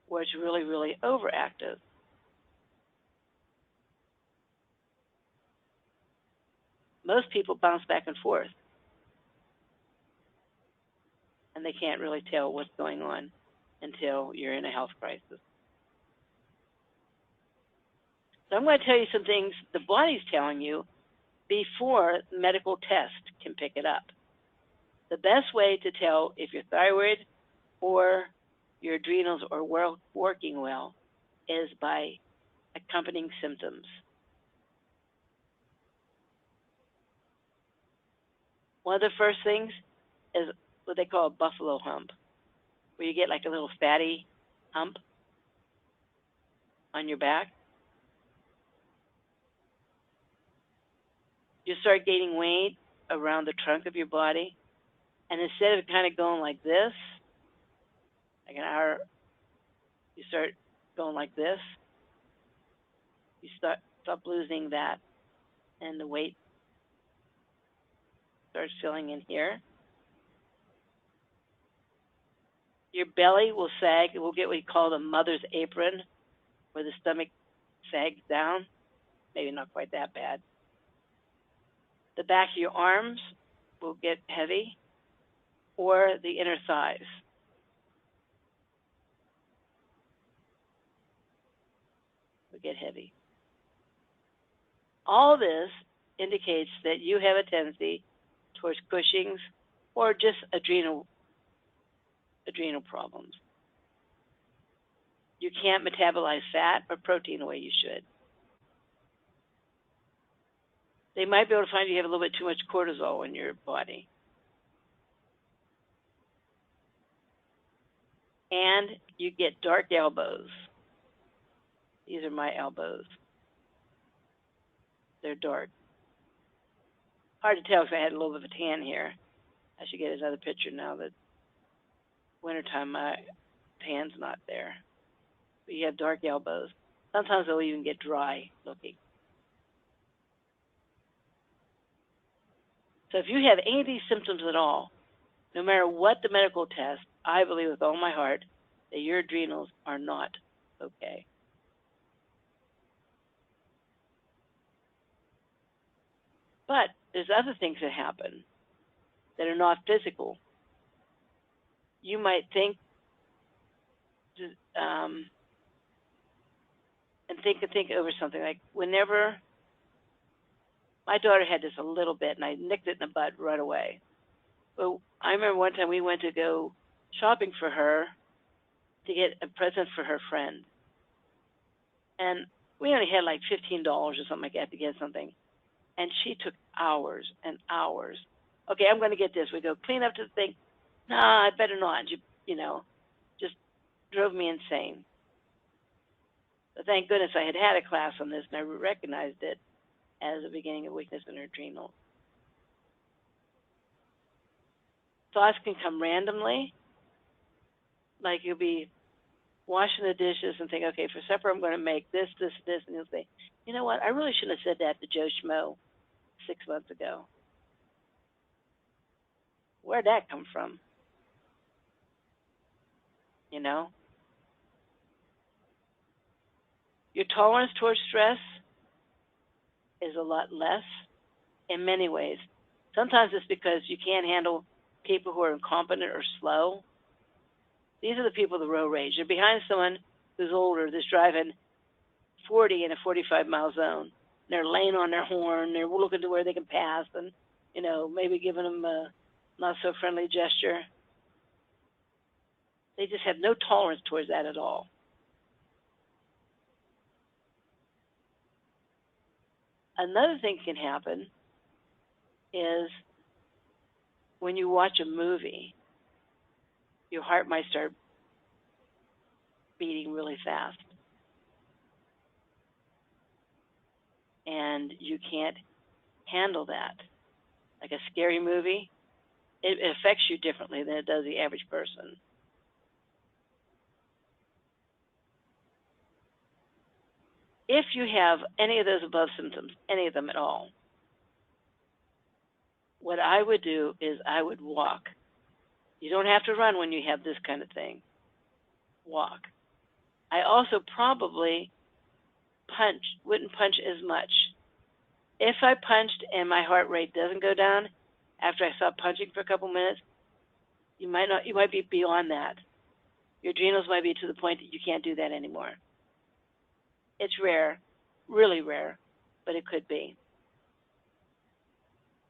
where it's really, really overactive. Most people bounce back and forth, and they can't really tell what's going on until you're in a health crisis. So I'm going to tell you some things the body's telling you before medical test can pick it up. The best way to tell if your thyroid or your adrenals are working well is by accompanying symptoms. One of the first things is what they call a buffalo hump, where you get like a little fatty hump on your back. You start gaining weight around the trunk of your body, and instead of kind of going like this, like an hour, you start going like this. You stop losing that, and the weight starts filling in here. Your belly will sag. It will get what you call the mother's apron, where the stomach sags down. Maybe not quite that bad. The back of your arms will get heavy, or the inner thighs. Will get heavy. All this indicates that you have a tendency towards Cushing's or just adrenal problems. You can't metabolize fat or protein the way you should. They might be able to find you have a little bit too much cortisol in your body. And you get dark elbows. These are my elbows. They're dark. Hard to tell because I had a little bit of a tan here. I should get another picture now that wintertime my tan's not there. But you have dark elbows. Sometimes they'll even get dry looking. So if you have any of these symptoms at all, no matter what the medical test, I believe with all my heart that your adrenals are not okay. But there's other things that happen that are not physical. You might think and think over something like whenever my daughter had this a little bit, and I nicked it in the butt right away. But I remember one time we went to go shopping for her to get a present for her friend. And we only had like $15 or something like that to get something. And she took hours and hours. Okay, I'm going to get this. We go clean up to the thing. Nah, I better not. You know, just drove me insane. But thank goodness I had a class on this, and I recognized it as a beginning of weakness in her adrenals. Thoughts can come randomly, like you'll be washing the dishes and think, okay, for supper I'm going to make this, and you'll say, you know what, I really shouldn't have said that to Joe Schmo 6 months ago. Where'd that come from? You know? Your tolerance towards stress is a lot less in many ways. Sometimes it's because you can't handle people who are incompetent or slow. These are the people with the road rage. They're behind someone who's older that's driving 40 in a 45-mile zone. They're laying on their horn. They're looking to where they can pass and, you know, maybe giving them a not-so-friendly gesture. They just have no tolerance towards that at all. Another thing can happen is when you watch a movie, your heart might start beating really fast. and you can't handle that. Like a scary movie, it affects you differently than it does the average person. If you have any of those above symptoms, any of them at all, what I would do is I would walk. You don't have to run when you have this kind of thing. Walk. I also probably wouldn't punch as much. If I punched and my heart rate doesn't go down after I stop punching for a couple minutes, you might be beyond that. Your adrenals might be to the point that you can't do that anymore. It's rare, really rare, but it could be.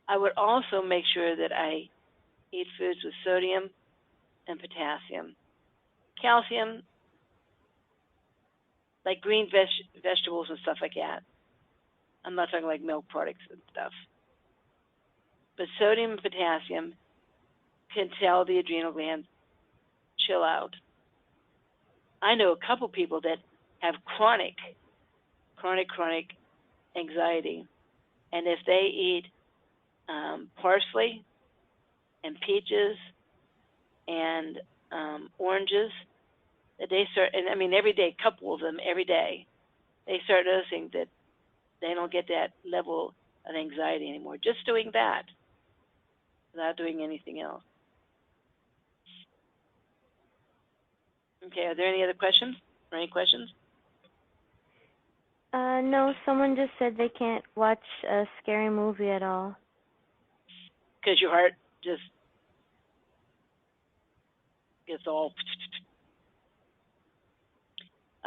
I would also make sure that I eat foods with sodium and potassium. Calcium, like green vegetables and stuff like that. I'm not talking like milk products and stuff. But sodium and potassium can tell the adrenal glands, chill out. I know a couple people that have chronic anxiety. And if they eat parsley and peaches and oranges, that they start, and I mean every day, a couple of them every day, they start noticing that they don't get that level of anxiety anymore. Just doing that, without doing anything else. Okay, are there any other questions? Or any questions? No, someone just said they can't watch a scary movie at all. Because your heart just gets all...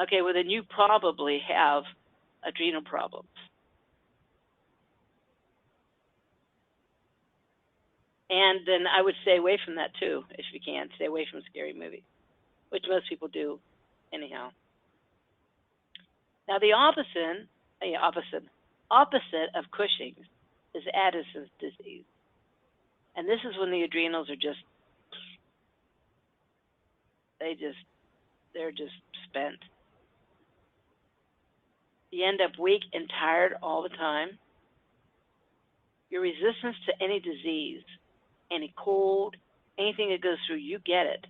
Okay, well then you probably have adrenal problems. And then I would stay away from that too, if you can. Stay away from scary movies, which most people do anyhow. Now the opposite of Cushing's is Addison's disease. And this is when the adrenals are they're just spent. You end up weak and tired all the time. Your resistance to any disease, any cold, anything that goes through, you get it.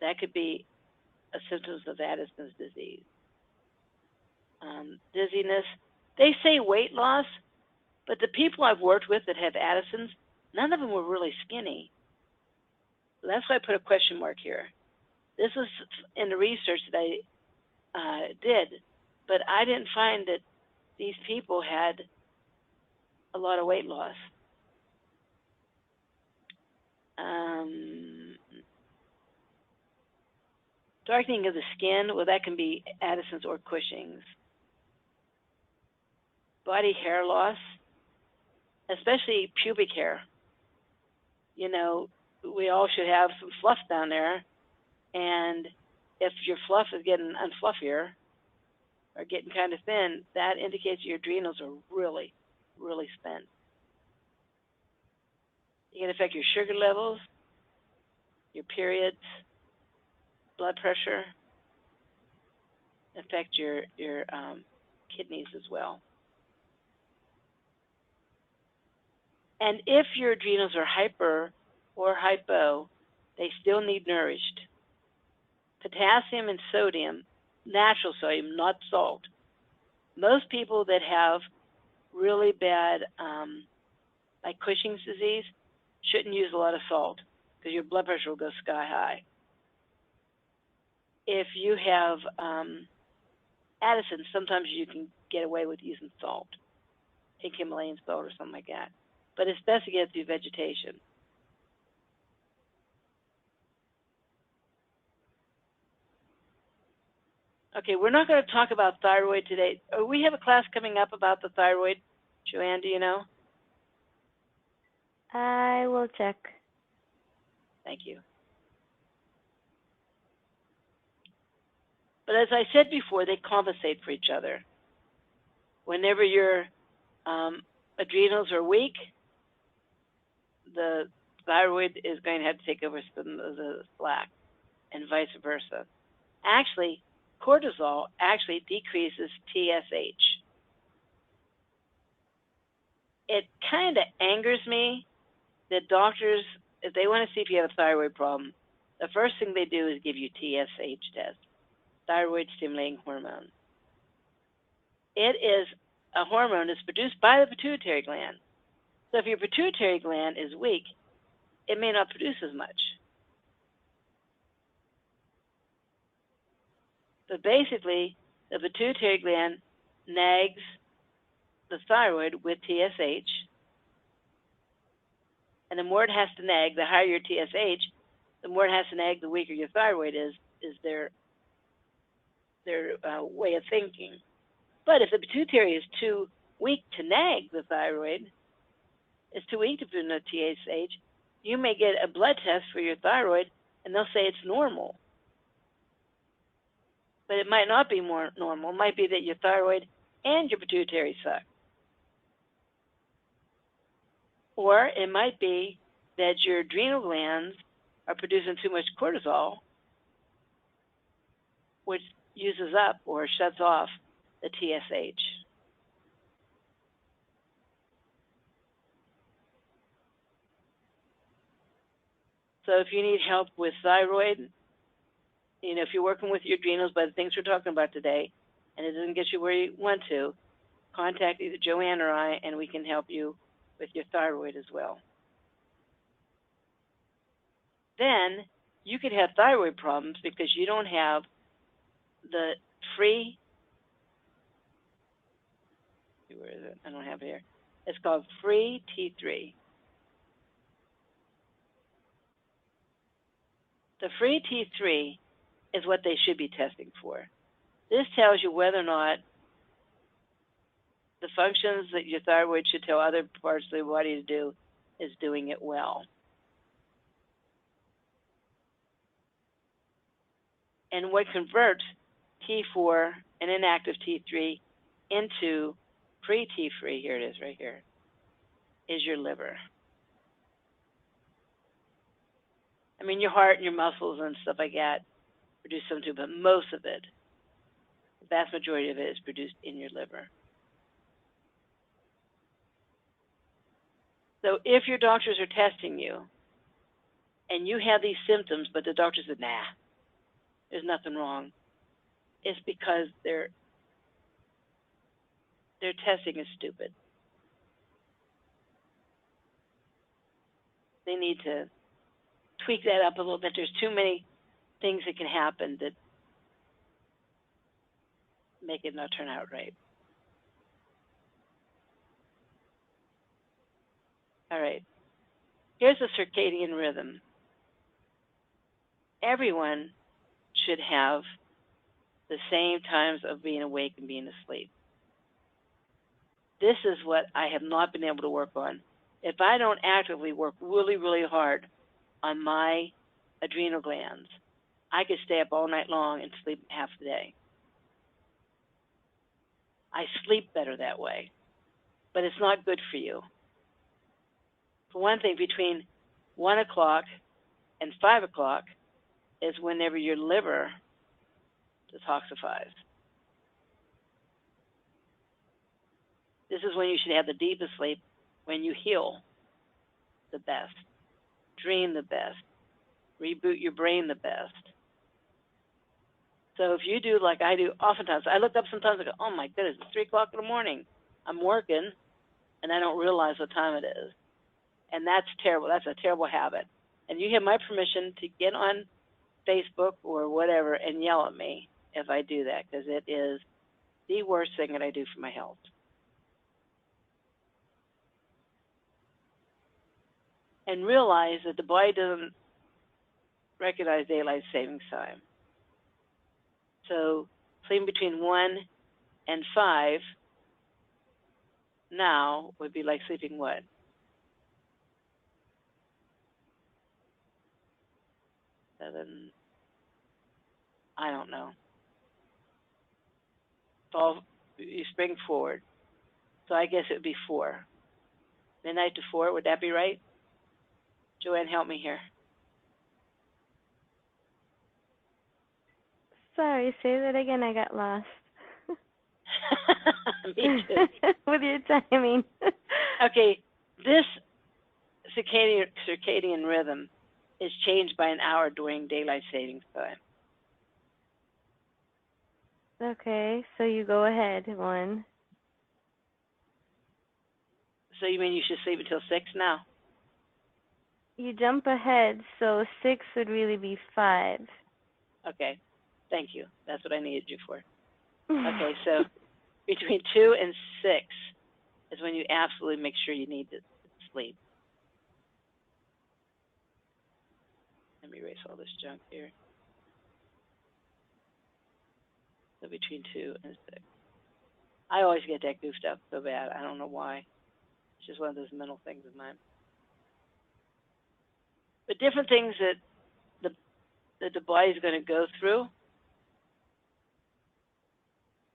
That could be a symptom of Addison's disease. Dizziness. They say weight loss, but the people I've worked with that have Addison's, none of them were really skinny. So that's why I put a question mark here. This was in the research that I did, but I didn't find that these people had a lot of weight loss. Darkening of the skin, well, that can be Addison's or Cushing's. Body hair loss, especially pubic hair. You know, we all should have some fluff down there, and if your fluff is getting unfluffier or getting kind of thin, that indicates your adrenals are really, really spent. It can affect your sugar levels, your periods, blood pressure, affect your kidneys as well. And if your adrenals are hyper or hypo, they still need nourished. Potassium and sodium, natural sodium, not salt. Most people that have really bad, like Cushing's disease, shouldn't use a lot of salt because your blood pressure will go sky high. If you have Addison, sometimes you can get away with using salt, pink Himalayan salt or something like that. But it's best to get through vegetation. Okay, we're not going to talk about thyroid today. We have a class coming up about the thyroid. Joanne, do you know? I will check. Thank you. But as I said before, they compensate for each other. Whenever your adrenals are weak, the thyroid is going to have to take over some of the slack, and vice versa. Actually, cortisol actually decreases TSH. it kind of angers me that doctors, if they want to see if you have a thyroid problem, the first thing they do is give you TSH test, thyroid stimulating hormone. It is a hormone that's produced by the pituitary gland. So if your pituitary gland is weak, it may not produce as much. But basically, the pituitary gland nags the thyroid with TSH, and the more it has to nag, the higher your TSH, the more it has to nag, the weaker your thyroid is their way of thinking. But if the pituitary is too weak to nag the thyroid, it's too weak to produce no TSH, you may get a blood test for your thyroid, and they'll say it's normal. But it might not be more normal. It might be that your thyroid and your pituitary suck. Or it might be that your adrenal glands are producing too much cortisol, which uses up or shuts off the TSH. So if you need help with thyroid, if you're working with your adrenals by the things we're talking about today, and it doesn't get you where you want to, contact either Joanne or I, and we can help you with your thyroid as well. Then you could have thyroid problems because you don't have the free, where is it? I don't have it here. It's called free T3. The free T3 is what they should be testing for. This tells you whether or not the functions that your thyroid should tell other parts of the body to do is doing it well. And what converts T4 and inactive T3 into free T3, here it is right here, is your liver. I mean, your heart and your muscles and stuff like that produce some too, but most of it, the vast majority of it, is produced in your liver. So if your doctors are testing you and you have these symptoms, but the doctor said, nah, there's nothing wrong, it's because their testing is stupid. They need to tweak that up a little bit. There's too many things that can happen that make it not turn out right. All right. Here's a circadian rhythm. Everyone should have the same times of being awake and being asleep. This is what I have not been able to work on. If I don't actively work really, really hard on my adrenal glands, I could stay up all night long and sleep half the day. I sleep better that way, but it's not good for you. For one thing, between 1 o'clock and 5 o'clock is whenever your liver detoxifies. This is when you should have the deepest sleep, when you heal the best, dream the best, reboot your brain the best. So if you do like I do, oftentimes, I look up sometimes and go, oh my goodness, it's 3 o'clock in the morning. I'm working, and I don't realize what time it is. And that's terrible. That's a terrible habit. And you have my permission to get on Facebook or whatever and yell at me if I do that, because it is the worst thing that I do for my health. And realize that the body doesn't recognize daylight savings time. So sleeping between 1 and 5 now would be like sleeping what? Seven, I don't know. You spring forward. So I guess it would be 4. Midnight to 4, would that be right? Joanne, help me here. Sorry, say that again. I got lost. Me too. With your timing. Okay, this circadian rhythm is changed by an hour during daylight savings time. Okay, so you go ahead one. So you mean you should sleep until 6 now? You jump ahead, so 6 would really be 5. Okay, thank you. That's what I needed you for. Okay, so between 2 and 6 is when you absolutely make sure you need to sleep. Let me erase all this junk here. So between 2 and 6. I always get that goofed up so bad. I don't know why. It's just one of those mental things of mine. But different things that the body's going to go through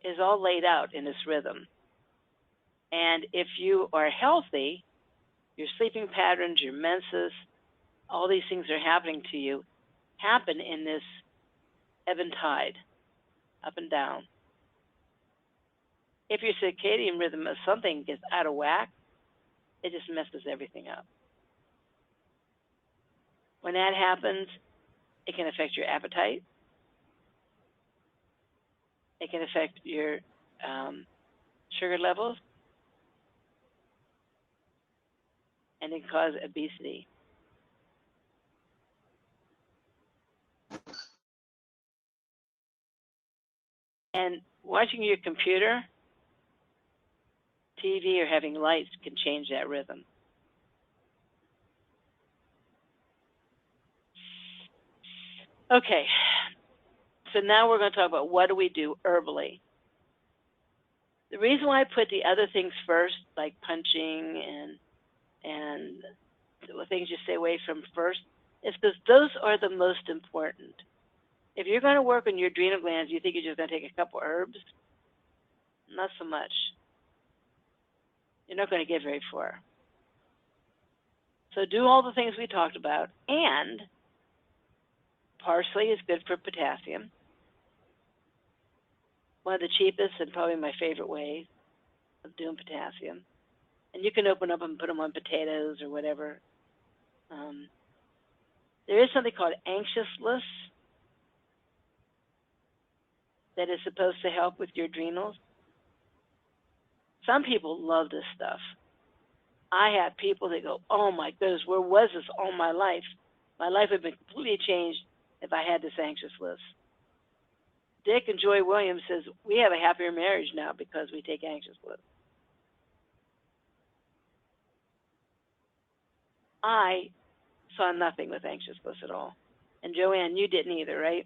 is all laid out in this rhythm. And if you are healthy, your sleeping patterns, your menses, all these things are happening to you, happen in this ebb and tide, up and down. If your circadian rhythm of something gets out of whack, it just messes everything up. When that happens, it can affect your appetite. It can affect your sugar levels, and it can cause obesity. And watching your computer, TV, or having lights can change that rhythm. Okay, so now we're going to talk about what do we do herbally. The reason why I put the other things first, like punching and the things you stay away from first, is because those are the most important. If you're going to work on your adrenal glands, you think you're just going to take a couple herbs? Not so much. You're not going to get very far. So do all the things we talked about, and parsley is good for potassium. One of the cheapest and probably my favorite ways of doing potassium. And you can open up and put them on potatoes or whatever. There is something called anxiousness that is supposed to help with your adrenals. Some people love this stuff. I have people that go, oh my goodness, where was this all my life? My life would have been completely changed if I had this anxiousness. Dick and Joy Williams says, we have a happier marriage now because we take anxiousness. I saw nothing with anxiousness at all. And Joanne, you didn't either, right?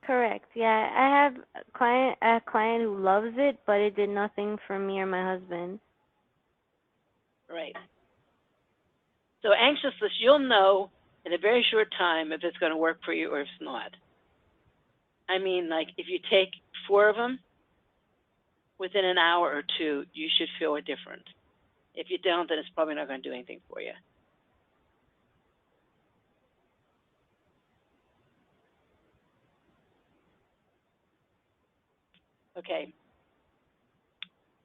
Correct. Yeah, I have a client who loves it, but it did nothing for me or my husband. Right. So anxiousness, you'll know in a very short time if it's going to work for you or if it's not. I mean, like if you take 4 of them, within an hour or 2, you should feel a difference. If you don't, then it's probably not going to do anything for you. Okay.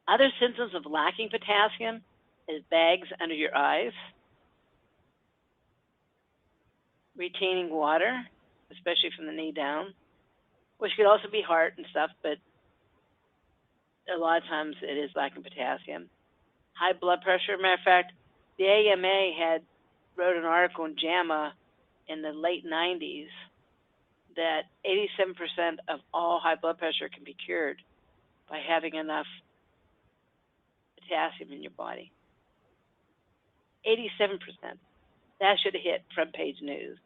Other symptoms of lacking potassium is bags under your eyes, retaining water, especially from the knee down, which could also be heart and stuff, but a lot of times it is lacking potassium. High blood pressure. Matter of fact, the AMA wrote an article in JAMA in the late 90s that 87% of all high blood pressure can be cured by having enough potassium in your body. 87%. That should have hit front page news.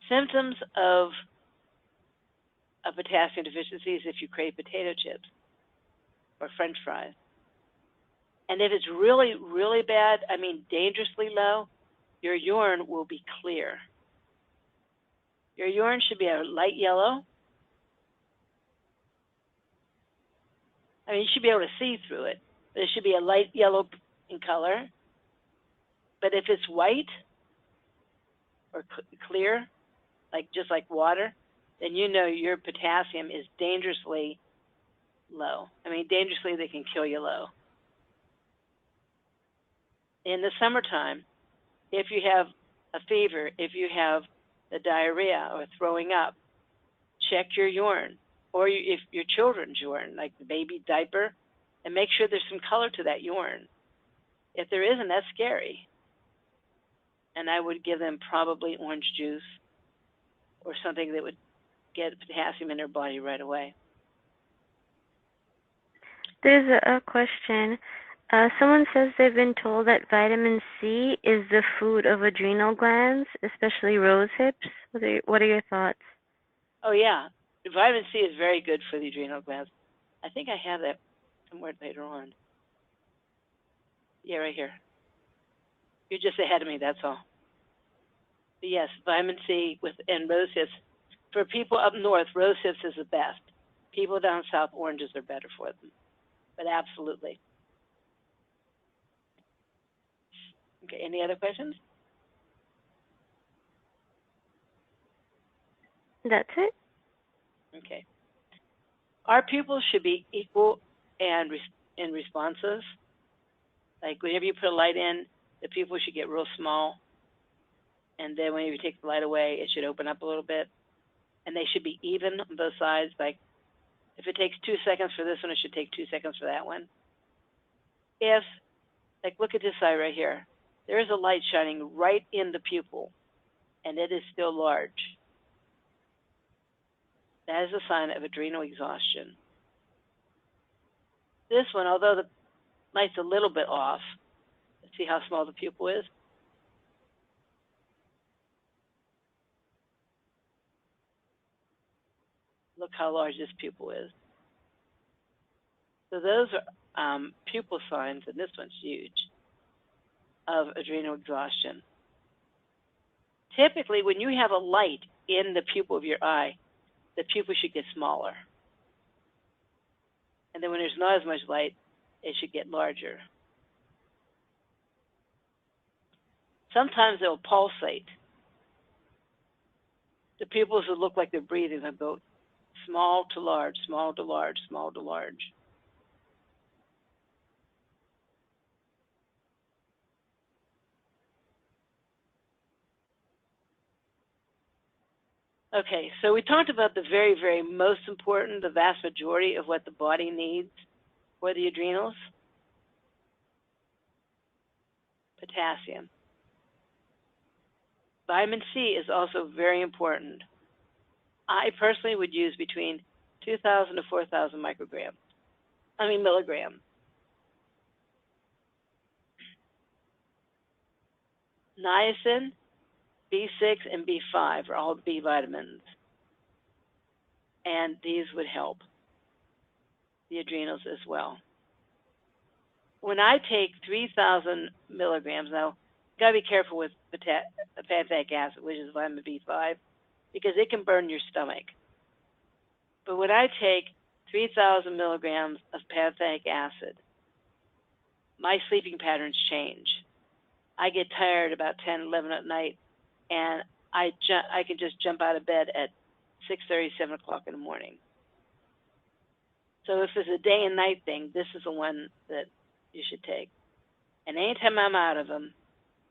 Symptoms of a potassium deficiency is if you crave potato chips or French fries. And if it's really, really bad, I mean dangerously low, your urine will be clear. Your urine should be a light yellow. I mean, you should be able to see through it, but it should be a light yellow in color. But if it's white or clear, like just like water, then you know your potassium is dangerously low. I mean, dangerously, they can kill you low. In the summertime, if you have a fever, if you have the diarrhea or throwing up, check your urine, or if your children's urine, like the baby diaper, and make sure there's some color to that urine. If there isn't, that's scary. And I would give them probably orange juice or something that would get potassium in their body right away. There's a question. Someone says they've been told that vitamin C is the food of adrenal glands, especially rose hips. What are your thoughts? Oh, yeah. Vitamin C is very good for the adrenal glands. I think I have that somewhere later on. Yeah, right here. You're just ahead of me, that's all. But yes, vitamin C and rose hips. For people up north, rose hips is the best. People down south, oranges are better for them. But absolutely. Okay, any other questions? That's it? Okay. Our pupils should be equal and responsive. Like whenever you put a light in, the pupil should get real small. And then when you take the light away, it should open up a little bit. And they should be even on both sides. Like if it takes 2 seconds for this one, it should take 2 seconds for that one. If, like look at this eye right here. There is a light shining right in the pupil, and it is still large. That is a sign of adrenal exhaustion. This one, although the light's a little bit off, let's see how small the pupil is. Look how large this pupil is. So those are pupil signs, and this one's huge, of adrenal exhaustion. Typically, when you have a light in the pupil of your eye, the pupil should get smaller. And then when there's not as much light, it should get larger. Sometimes they'll pulsate. The pupils will look like they're breathing. They'll go small to large, small to large, small to large. Okay, so we talked about the very, very most important, the vast majority of what the body needs for the adrenals. Potassium. Vitamin C is also very important. I personally would use between 2,000 to 4,000 milligrams. Niacin, B6, and B5 are all B vitamins. And these would help the adrenals as well. When I take 3,000 milligrams, now, you got to be careful with pantothenic acid, which is vitamin B5, because it can burn your stomach. But when I take 3,000 milligrams of pantothenic acid, my sleeping patterns change. I get tired about 10, 11 at night, and I can just jump out of bed at 6:30, 7 o'clock in the morning. So if it's a day and night thing, this is the one that you should take. And anytime I'm out of them,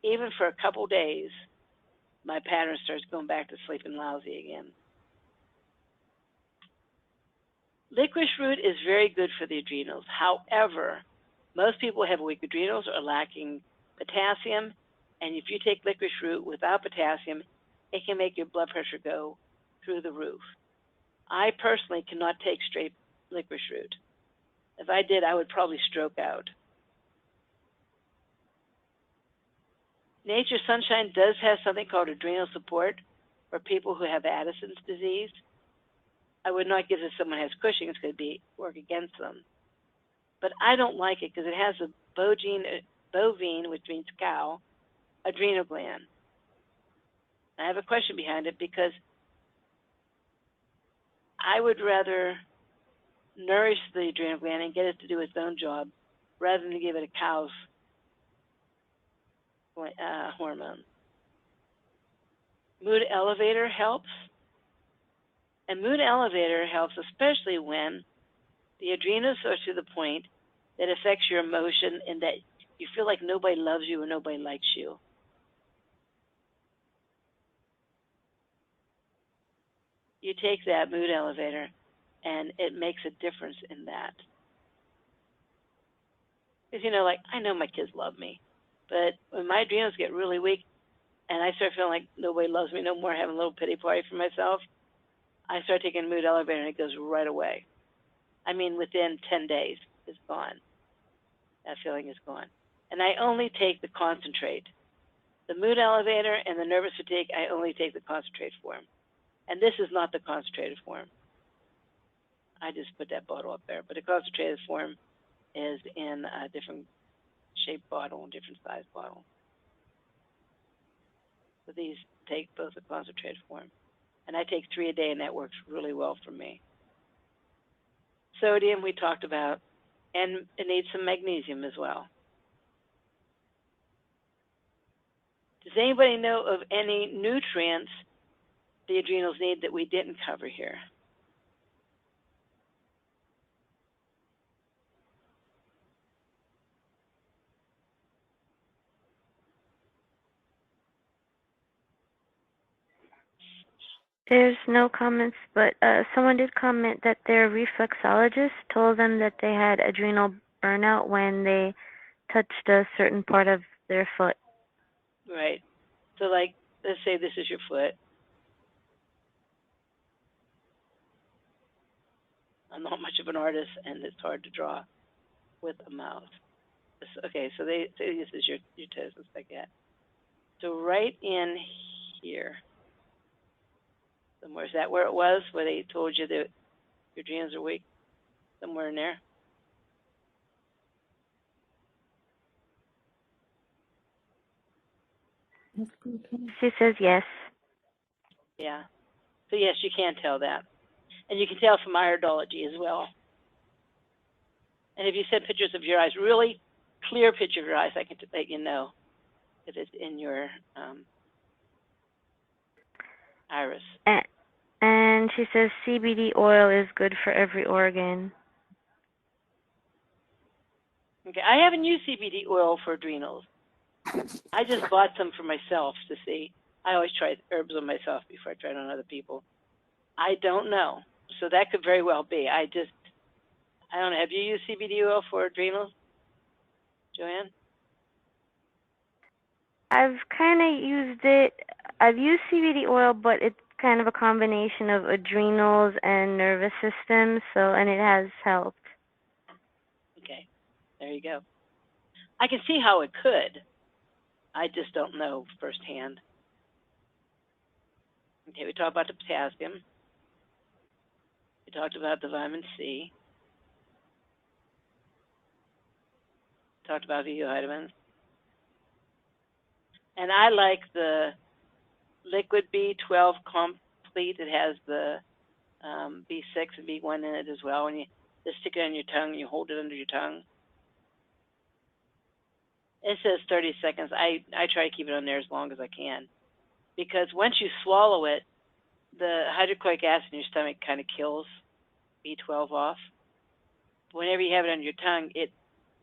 even for a couple days, my pattern starts going back to sleeping lousy again. Licorice root is very good for the adrenals. However, most people have weak adrenals or lacking potassium, and if you take licorice root without potassium, it can make your blood pressure go through the roof. I personally cannot take straight licorice root. If I did, I would probably stroke out. Nature Sunshine does have something called adrenal support for people who have Addison's disease. I would not give it to someone who has Cushing's because it'd work against them. But I don't like it because it has a bovine, which means cow, adrenal gland. I have a question behind it because I would rather nourish the adrenal gland and get it to do its own job rather than to give it a cow's hormone. Mood elevator helps. And mood elevator helps especially when The adrenals are to the point that affects your emotion and that you feel like nobody loves you and nobody likes you. You take that mood elevator and it makes a difference in that. Because, like, I know my kids love me, but when my adrenals get really weak and I start feeling like nobody loves me no more, having a little pity party for myself, I start taking a mood elevator and it goes right away. I mean, within 10 days, it's gone. That feeling is gone. And I only take the concentrate. The mood elevator and the nervous fatigue, I only take the concentrate form. And this is not the concentrated form. I just put that bottle up there. But the concentrated form is in a different shaped bottle, different size bottle. So these take both the concentrated form. And I take 3 a day, and that works really well for me. Sodium we talked about, and it needs some magnesium as well. Does anybody know of any nutrients the adrenals need that we didn't cover here? There's no comments, but someone did comment that their reflexologist told them that they had adrenal burnout when they touched a certain part of their foot. Right. So, like, let's say this is your foot. I'm not much of an artist, and it's hard to draw with a mouse. Okay, so they say this is your toes. Let's like that. So right in here, somewhere, is that where it was, where they told you that your adrenals are weak? Somewhere in there? She says yes. Yeah. So yes, you can tell that. And you can tell from iridology as well. And if you send pictures of your eyes, really clear picture of your eyes, I can let you know if it's in your iris. And she says CBD oil is good for every organ. Okay, I haven't used CBD oil for adrenals. I just bought some for myself to see. I always try herbs on myself before I try it on other people. I don't know. So that could very well be. I don't know. Have you used CBD oil for adrenals, Joanne? I've kind of used it. I've used CBD oil, but it's kind of a combination of adrenals and nervous system, and it has helped. Okay, there you go. I can see how it could. I just don't know firsthand. Okay, we talked about the potassium. We talked about the vitamin C. Talked about the vitamins. And I like the liquid B12 complete. It has the B6 and B1 in it as well. And you just stick it on your tongue, you hold it under your tongue. It says 30 seconds. I try to keep it on there as long as I can. Because once you swallow it, the hydrochloric acid in your stomach kind of kills B12 off. Whenever you have it on your tongue, it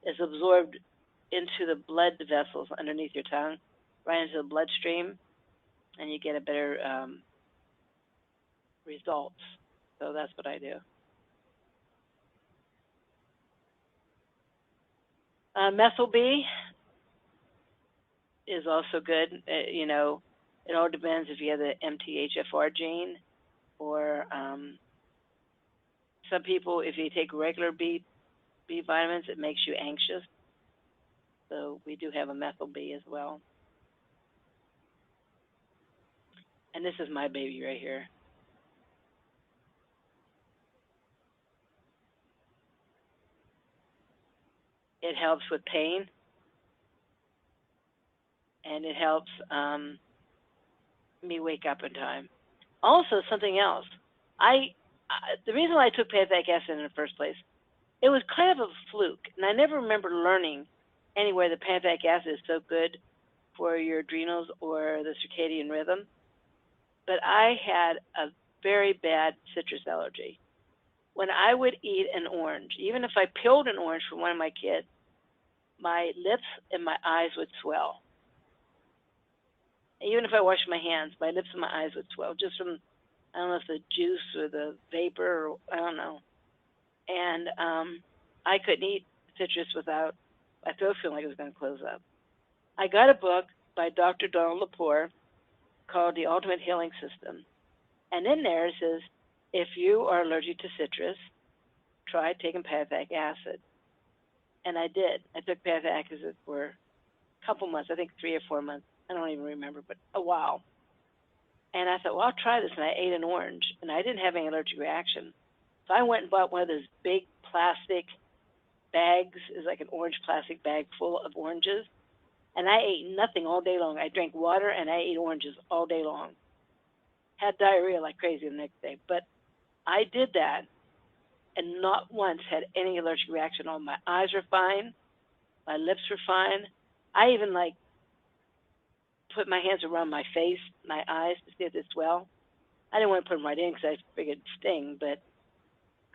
is absorbed into the blood vessels underneath your tongue, right into the bloodstream, and you get a better results. So that's what I do. Methyl B is also good. It all depends if you have the MTHFR gene, or some people, if you take regular B vitamins, it makes you anxious. So we do have a methyl B as well. And this is my baby right here. It helps with pain, and it helps me wake up in time. Also, something else. The reason why I took pantholic acid in the first place, it was kind of a fluke, and I never remember learning anywhere that pantholic acid is so good for your adrenals or the circadian rhythm. But I had a very bad citrus allergy, when I would eat an orange, even if I peeled an orange for one of my kids, my lips and my eyes would swell. Even if I washed my hands, my lips and my eyes would swell just from, I don't know if the juice or the vapor, or I don't know. And I couldn't eat citrus without my throat feeling like it was going to close up. I got a book by Dr. Donald Lepore called The Ultimate Healing System. And in there it says, if you are allergic to citrus, try taking pancreatic acid. And I did. I took pancreatic acid for a couple months, I think 3 or 4 months. I don't even remember, but a while. And I thought, well, I'll try this. And I ate an orange, and I didn't have any allergic reaction. So I went and bought one of those big plastic bags. It's like an orange plastic bag full of oranges. And I ate nothing all day long. I drank water, and I ate oranges all day long. Had diarrhea like crazy the next day. But I did that, and not once had any allergic reaction. All my eyes were fine. My lips were fine. I even put my hands around my face, my eyes to see if they swell. I didn't want to put them right in because I figured it'd sting, but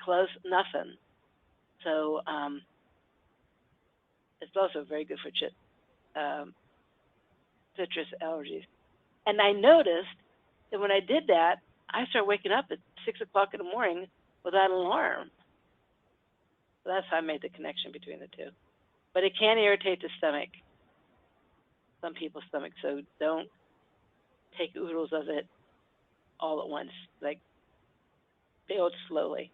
close, nothing. So it's also very good for citrus allergies. And I noticed that when I did that, I started waking up at 6 o'clock in the morning without an alarm. So that's how I made the connection between the two. But it can irritate the stomach, some people's stomach, so don't take oodles of it all at once. Like, build slowly.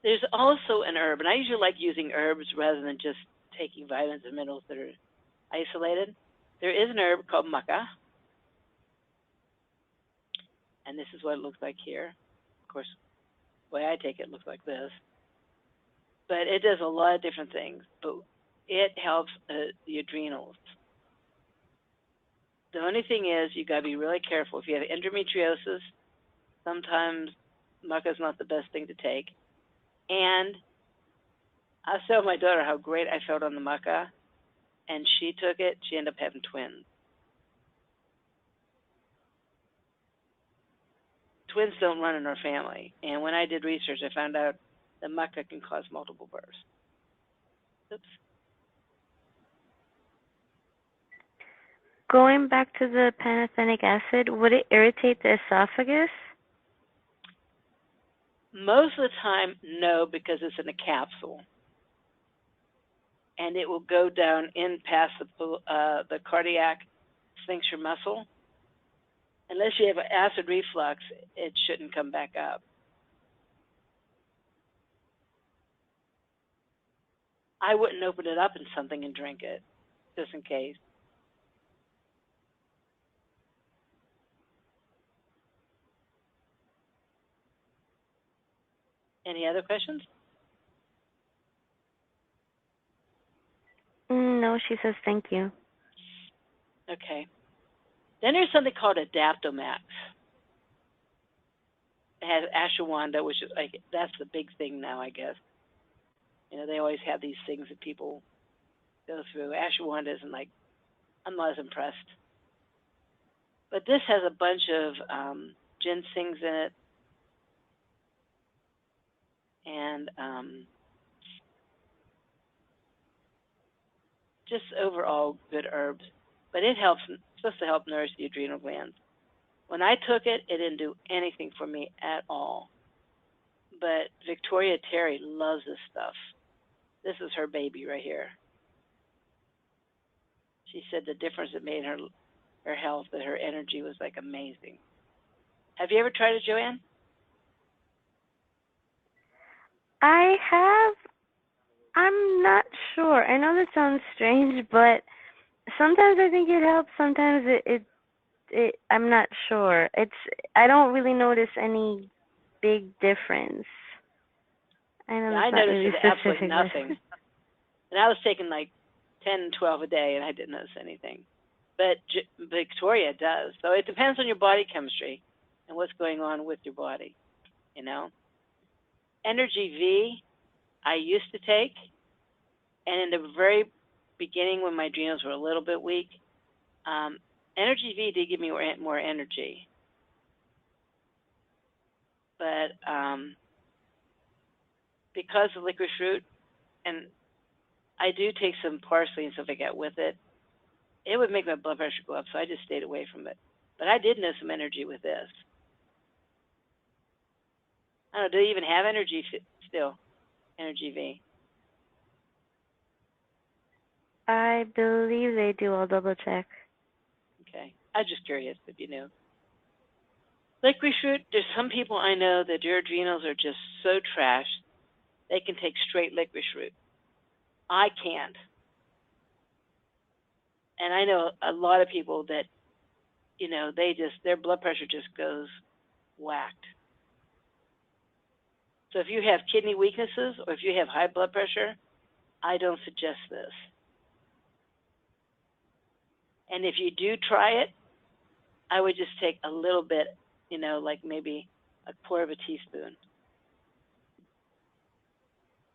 There's also an herb, and I usually like using herbs rather than just taking vitamins and minerals that are isolated. There is an herb called maca, and this is what it looks like here. Of course, the way I take it looks like this. But it does a lot of different things. But it helps the adrenals. The only thing is you got to be really careful. If you have endometriosis, sometimes maca is not the best thing to take. And I was telling my daughter how great I felt on the maca, and she took it. She ended up having twins. Twins don't run in our family. And when I did research, I found out that maca can cause multiple births. Oops. Going back to the pantothenic acid, would it irritate the esophagus? Most of the time, no, because it's in a capsule. And it will go down in past the cardiac sphincter muscle. Unless you have acid reflux, it shouldn't come back up. I wouldn't open it up in something and drink it, just in case. Any other questions? No, she says thank you. Okay. Then there's something called Adaptomax. It has ashwagandha, which is like, that's the big thing now, I guess. You know, they always have these things that people go through. Ashwagandha isn't like, I'm not as impressed. But this has a bunch of ginsengs in it, and just overall good herbs. But it's supposed to help nourish the adrenal glands. When I took it, it didn't do anything for me at all. But Victoria Terry loves this stuff. This is her baby right here. She said the difference it made in her health, that her energy was like amazing. Have you ever tried it, Joanne? I have. I'm not sure. I know that sounds strange, but sometimes I think it helps. Sometimes it I'm not sure. I don't really notice any big difference. I noticed absolutely nothing. And I was taking like 10, 12 a day, and I didn't notice anything. But Victoria does. So it depends on your body chemistry and what's going on with your body, you know. Energy V, I used to take, and in the very beginning when my adrenals were a little bit weak, Energy V did give me more energy, but because of licorice root, and I do take some parsley and stuff like that with it, it would make my blood pressure go up, so I just stayed away from it. But I did know some energy with this. I don't know, do they even have energy still? Energy V? I believe they do. I'll double check. Okay. I was just curious if you knew. Licorice root, there's some people I know that their adrenals are just so trashed, they can take straight licorice root. I can't. And I know a lot of people that, you know, their blood pressure just goes whacked. So if you have kidney weaknesses or if you have high blood pressure, I don't suggest this. And if you do try it, I would just take a little bit, you know, like maybe a quarter of a teaspoon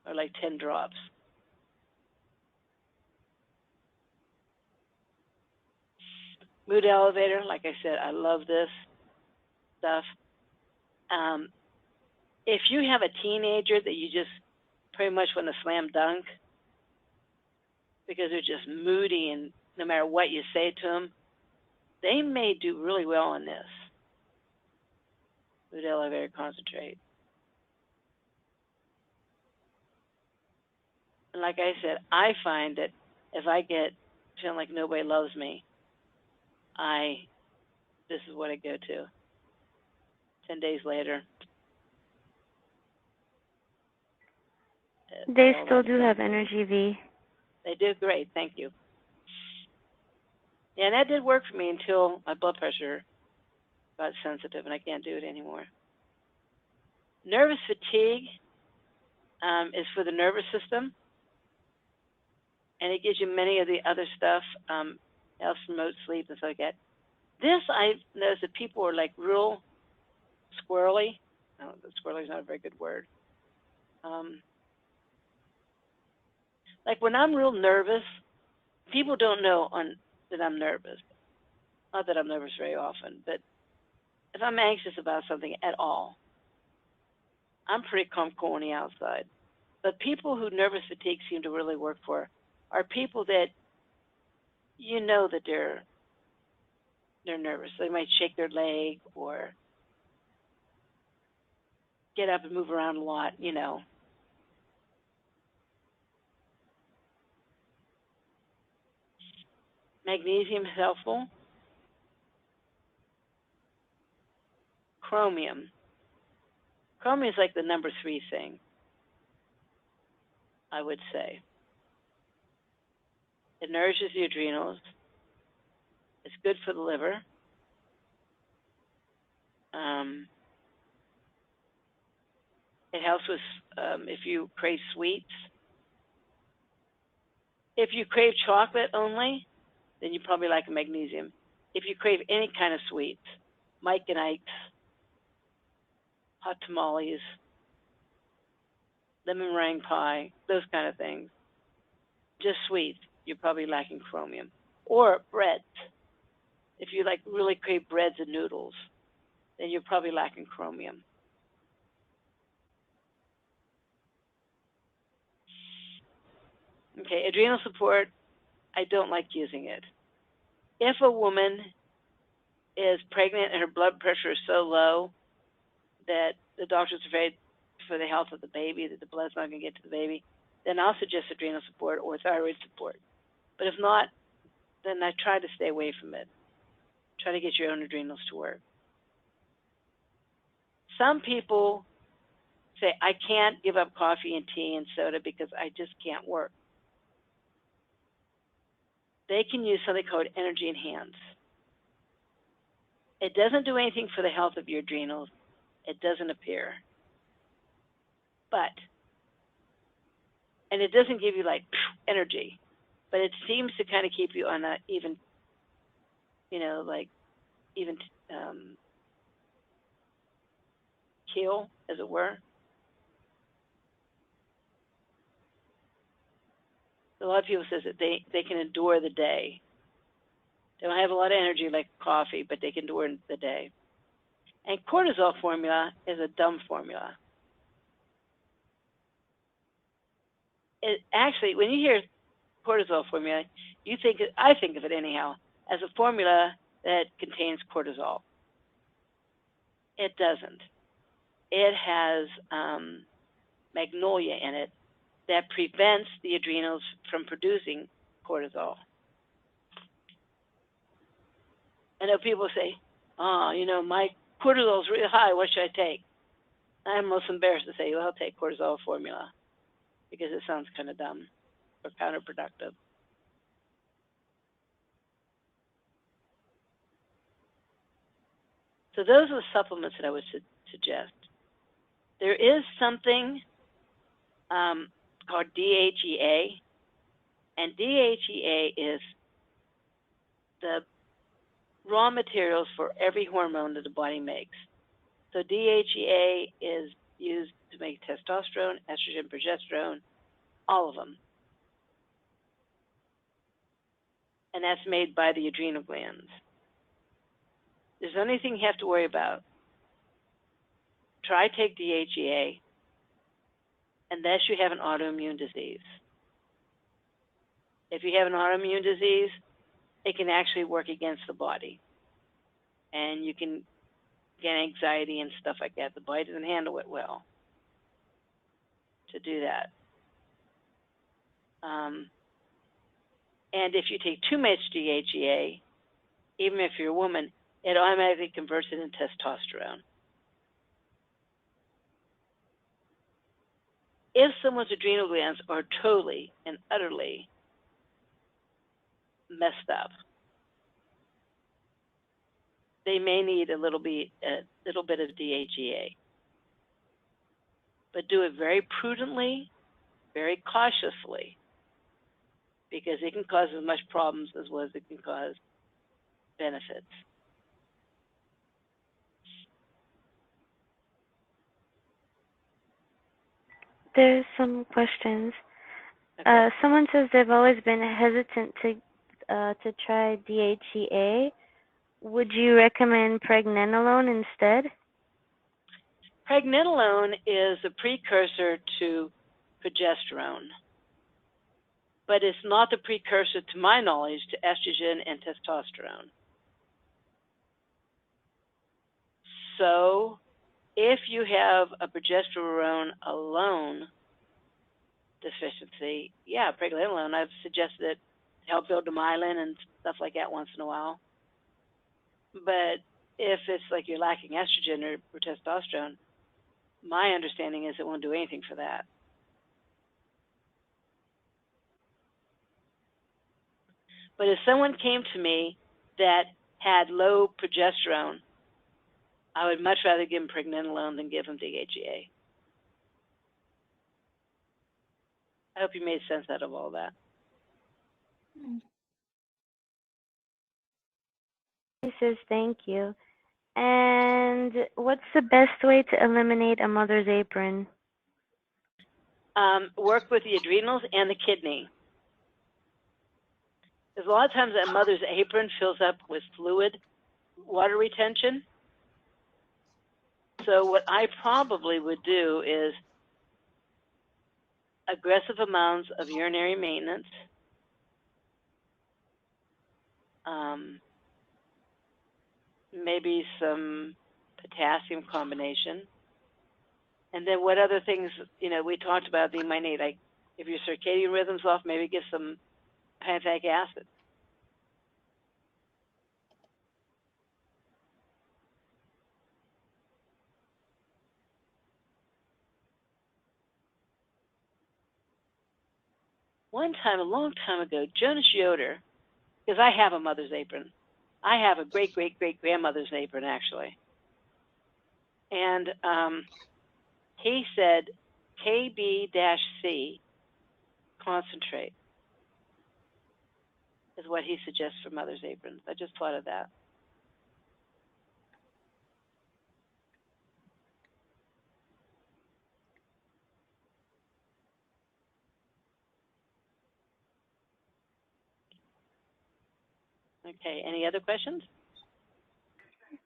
or like 10 drops. Mood elevator, like I said, I love this stuff. If you have a teenager that you just pretty much want to slam dunk because they're just moody and no matter what you say to them, they may do really well on this. Mood elevator concentrate. And like I said, I find that if I get feeling like nobody loves me, this is what I go to. 10 days later. They still do have Energy V. They do great, thank you. Yeah, and that did work for me until my blood pressure got sensitive and I can't do it anymore. Nervous fatigue is for the nervous system, and it gives you many of the other stuff, helps promote sleep and stuff like that. This, I noticed that people are like real squirrely. Oh, squirrely is not a very good word. Like when I'm real nervous, people don't know that I'm nervous. Not that I'm nervous very often, but if I'm anxious about something at all, I'm pretty calm, cool on the outside. But people who nervous fatigue seem to really work for are people that you know that they're nervous. They might shake their leg or get up and move around a lot, you know. Magnesium is helpful. Chromium. Chromium is like the number 3 thing, I would say. It nourishes the adrenals. It's good for the liver. It helps with if you crave sweets. If you crave chocolate only, then you probably like magnesium. If you crave any kind of sweets, Mike and Ike's, hot tamales, lemon meringue pie, those kind of things, just sweets, you're probably lacking chromium. Or breads. If you like really crave breads and noodles, then you're probably lacking chromium. Okay, adrenal support, I don't like using it. If a woman is pregnant and her blood pressure is so low that the doctor's afraid for the health of the baby, that the blood's not going to get to the baby, then I'll suggest adrenal support or thyroid support. But if not, then I try to stay away from it. Try to get your own adrenals to work. Some people say, I can't give up coffee and tea and soda because I just can't work. They can use something called Energy Enhance. It doesn't do anything for the health of your adrenals. It doesn't appear. And it doesn't give you like energy, but it seems to kind of keep you on a even, keel, as it were. A lot of people says that they can endure the day They don't have a lot of energy like coffee, but they can do it in the day. And cortisol formula is a dumb formula. It actually, when you hear cortisol formula, I think of it anyhow, as a formula that contains cortisol. It doesn't. It has magnolia in it that prevents the adrenals from producing cortisol. I know people say, oh, my cortisol is really high, what should I take? I'm most embarrassed to say, well, I'll take cortisol formula because it sounds kind of dumb or counterproductive. So those are the supplements that I would suggest. There is something called DHEA, and DHEA is the raw materials for every hormone that the body makes. So DHEA is used to make testosterone, estrogen, progesterone, all of them. And that's made by the adrenal glands. There's the only thing you have to worry about. Try take DHEA unless you have an autoimmune disease. If you have an autoimmune disease, it can actually work against the body. And you can get anxiety and stuff like that. The body doesn't handle it well to do that. And if you take too much DHEA, even if you're a woman, it automatically converts it into testosterone. If someone's adrenal glands are totally and utterly messed up, they may need a little bit of DHEA. But do it very prudently, very cautiously, because it can cause as much problems as well as it can cause benefits. There's some questions. Okay. Someone says they've always been hesitant to try DHEA. Would you recommend pregnenolone instead? Pregnenolone is a precursor to progesterone, but it's not the precursor, to my knowledge, to estrogen and testosterone. So if you have a progesterone alone deficiency, yeah, pregnenolone, I've suggested it to help build the myelin and stuff like that once in a while. But if it's like you're lacking estrogen or testosterone, my understanding is it won't do anything for that. But if someone came to me that had low progesterone, I would much rather give them pregnenolone than give them DHEA. I hope you made sense out of all that. He says thank you. And what's the best way to eliminate a mother's apron? Work with the adrenals and the kidney. Because a lot of times that mother's apron fills up with fluid, water retention. So what I probably would do is aggressive amounts of urinary maintenance, maybe some potassium combination, and then what other things, we talked about you might need, like if your circadian rhythm's off, maybe get some pantothenic acid. One time, a long time ago, Jonas Yoder, because I have a mother's apron. I have a great-great-great-grandmother's apron, actually. And he said KB-C concentrate is what he suggests for mother's aprons. I just thought of that. Okay, any other questions?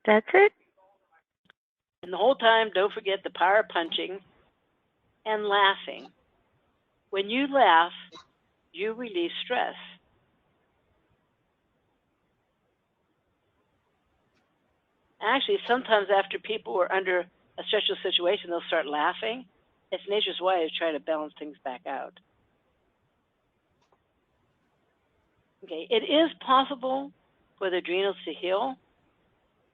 That's it? And the whole time, don't forget the power of punching and laughing. When you laugh, you release stress. Actually, sometimes after people are under a stressful situation, they'll start laughing. It's nature's way of trying to balance things back out. Okay, it is possible for the adrenals to heal.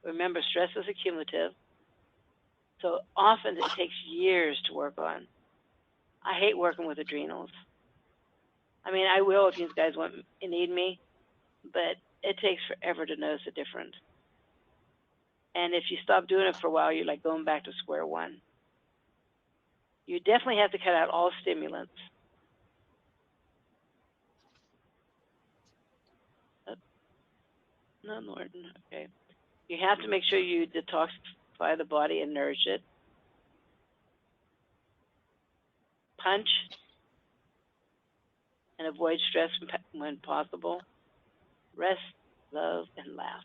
Remember, stress is accumulative. So often it takes years to work on. I hate working with adrenals. I mean, I will if you guys need me, but it takes forever to notice a difference. And if you stop doing it for a while, you're like going back to square one. You definitely have to cut out all stimulants. No, Norton, okay. You have to make sure you detoxify the body and nourish it. Punch and avoid stress when possible. Rest, love, and laugh.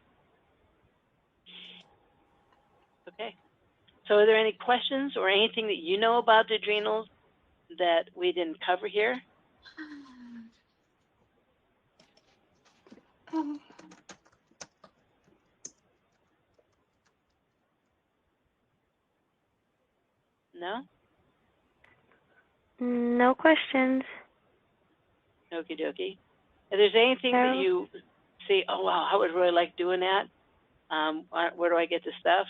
Okay. So are there any questions or anything that you know about the adrenals that we didn't cover here? No? No questions. Okie dokie. If there's anything that you see, oh, wow, I would really like doing that, where do I get the stuff?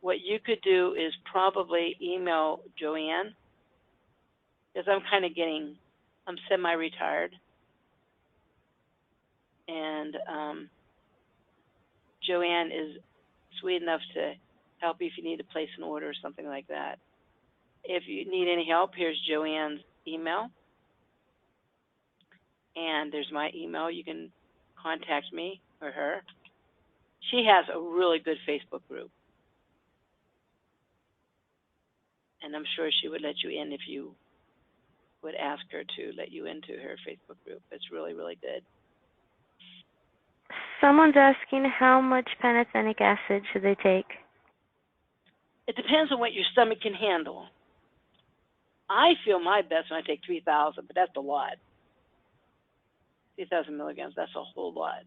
What you could do is probably email Joanne, because I'm semi-retired. And Joanne is sweet enough to help you if you need to place an order or something like that. If you need any help, here's Joanne's email. And there's my email. You can contact me or her. She has a really good Facebook group. And I'm sure she would let you in if you would ask her to let you into her Facebook group. It's really, really good. Someone's asking how much pantothenic acid should they take? It depends on what your stomach can handle. I feel my best when I take 3,000, but that's a lot. 3,000 milligrams, that's a whole lot.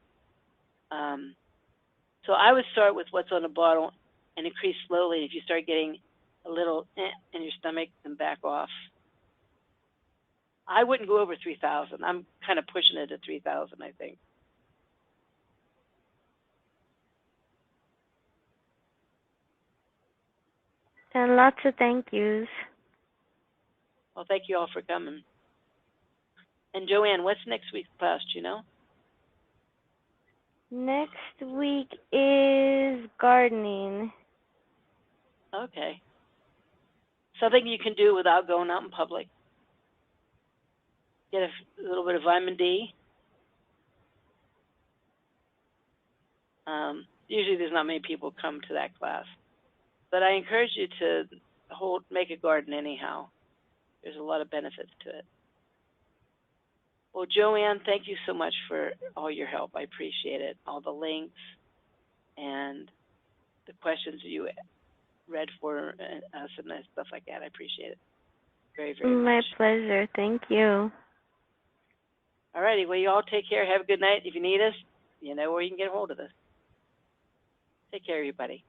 So I would start with what's on the bottle and increase slowly. If you start getting a little in your stomach, then back off. I wouldn't go over 3,000. I'm kind of pushing it at 3,000, I think. And lots of thank yous. Well, thank you all for coming. And Joanne, what's next week's class, do you know? Next week is gardening. Okay. Something you can do without going out in public. Get a little bit of vitamin D. Usually there's not many people come to that class. But I encourage you to make a garden anyhow. There's a lot of benefits to it. Well, Joanne, thank you so much for all your help. I appreciate it. All the links and the questions you read for us and stuff like that. I appreciate it very, very much. My pleasure. Thank you. All righty. Well, you all take care. Have a good night. If you need us, you know where you can get a hold of us. Take care, everybody.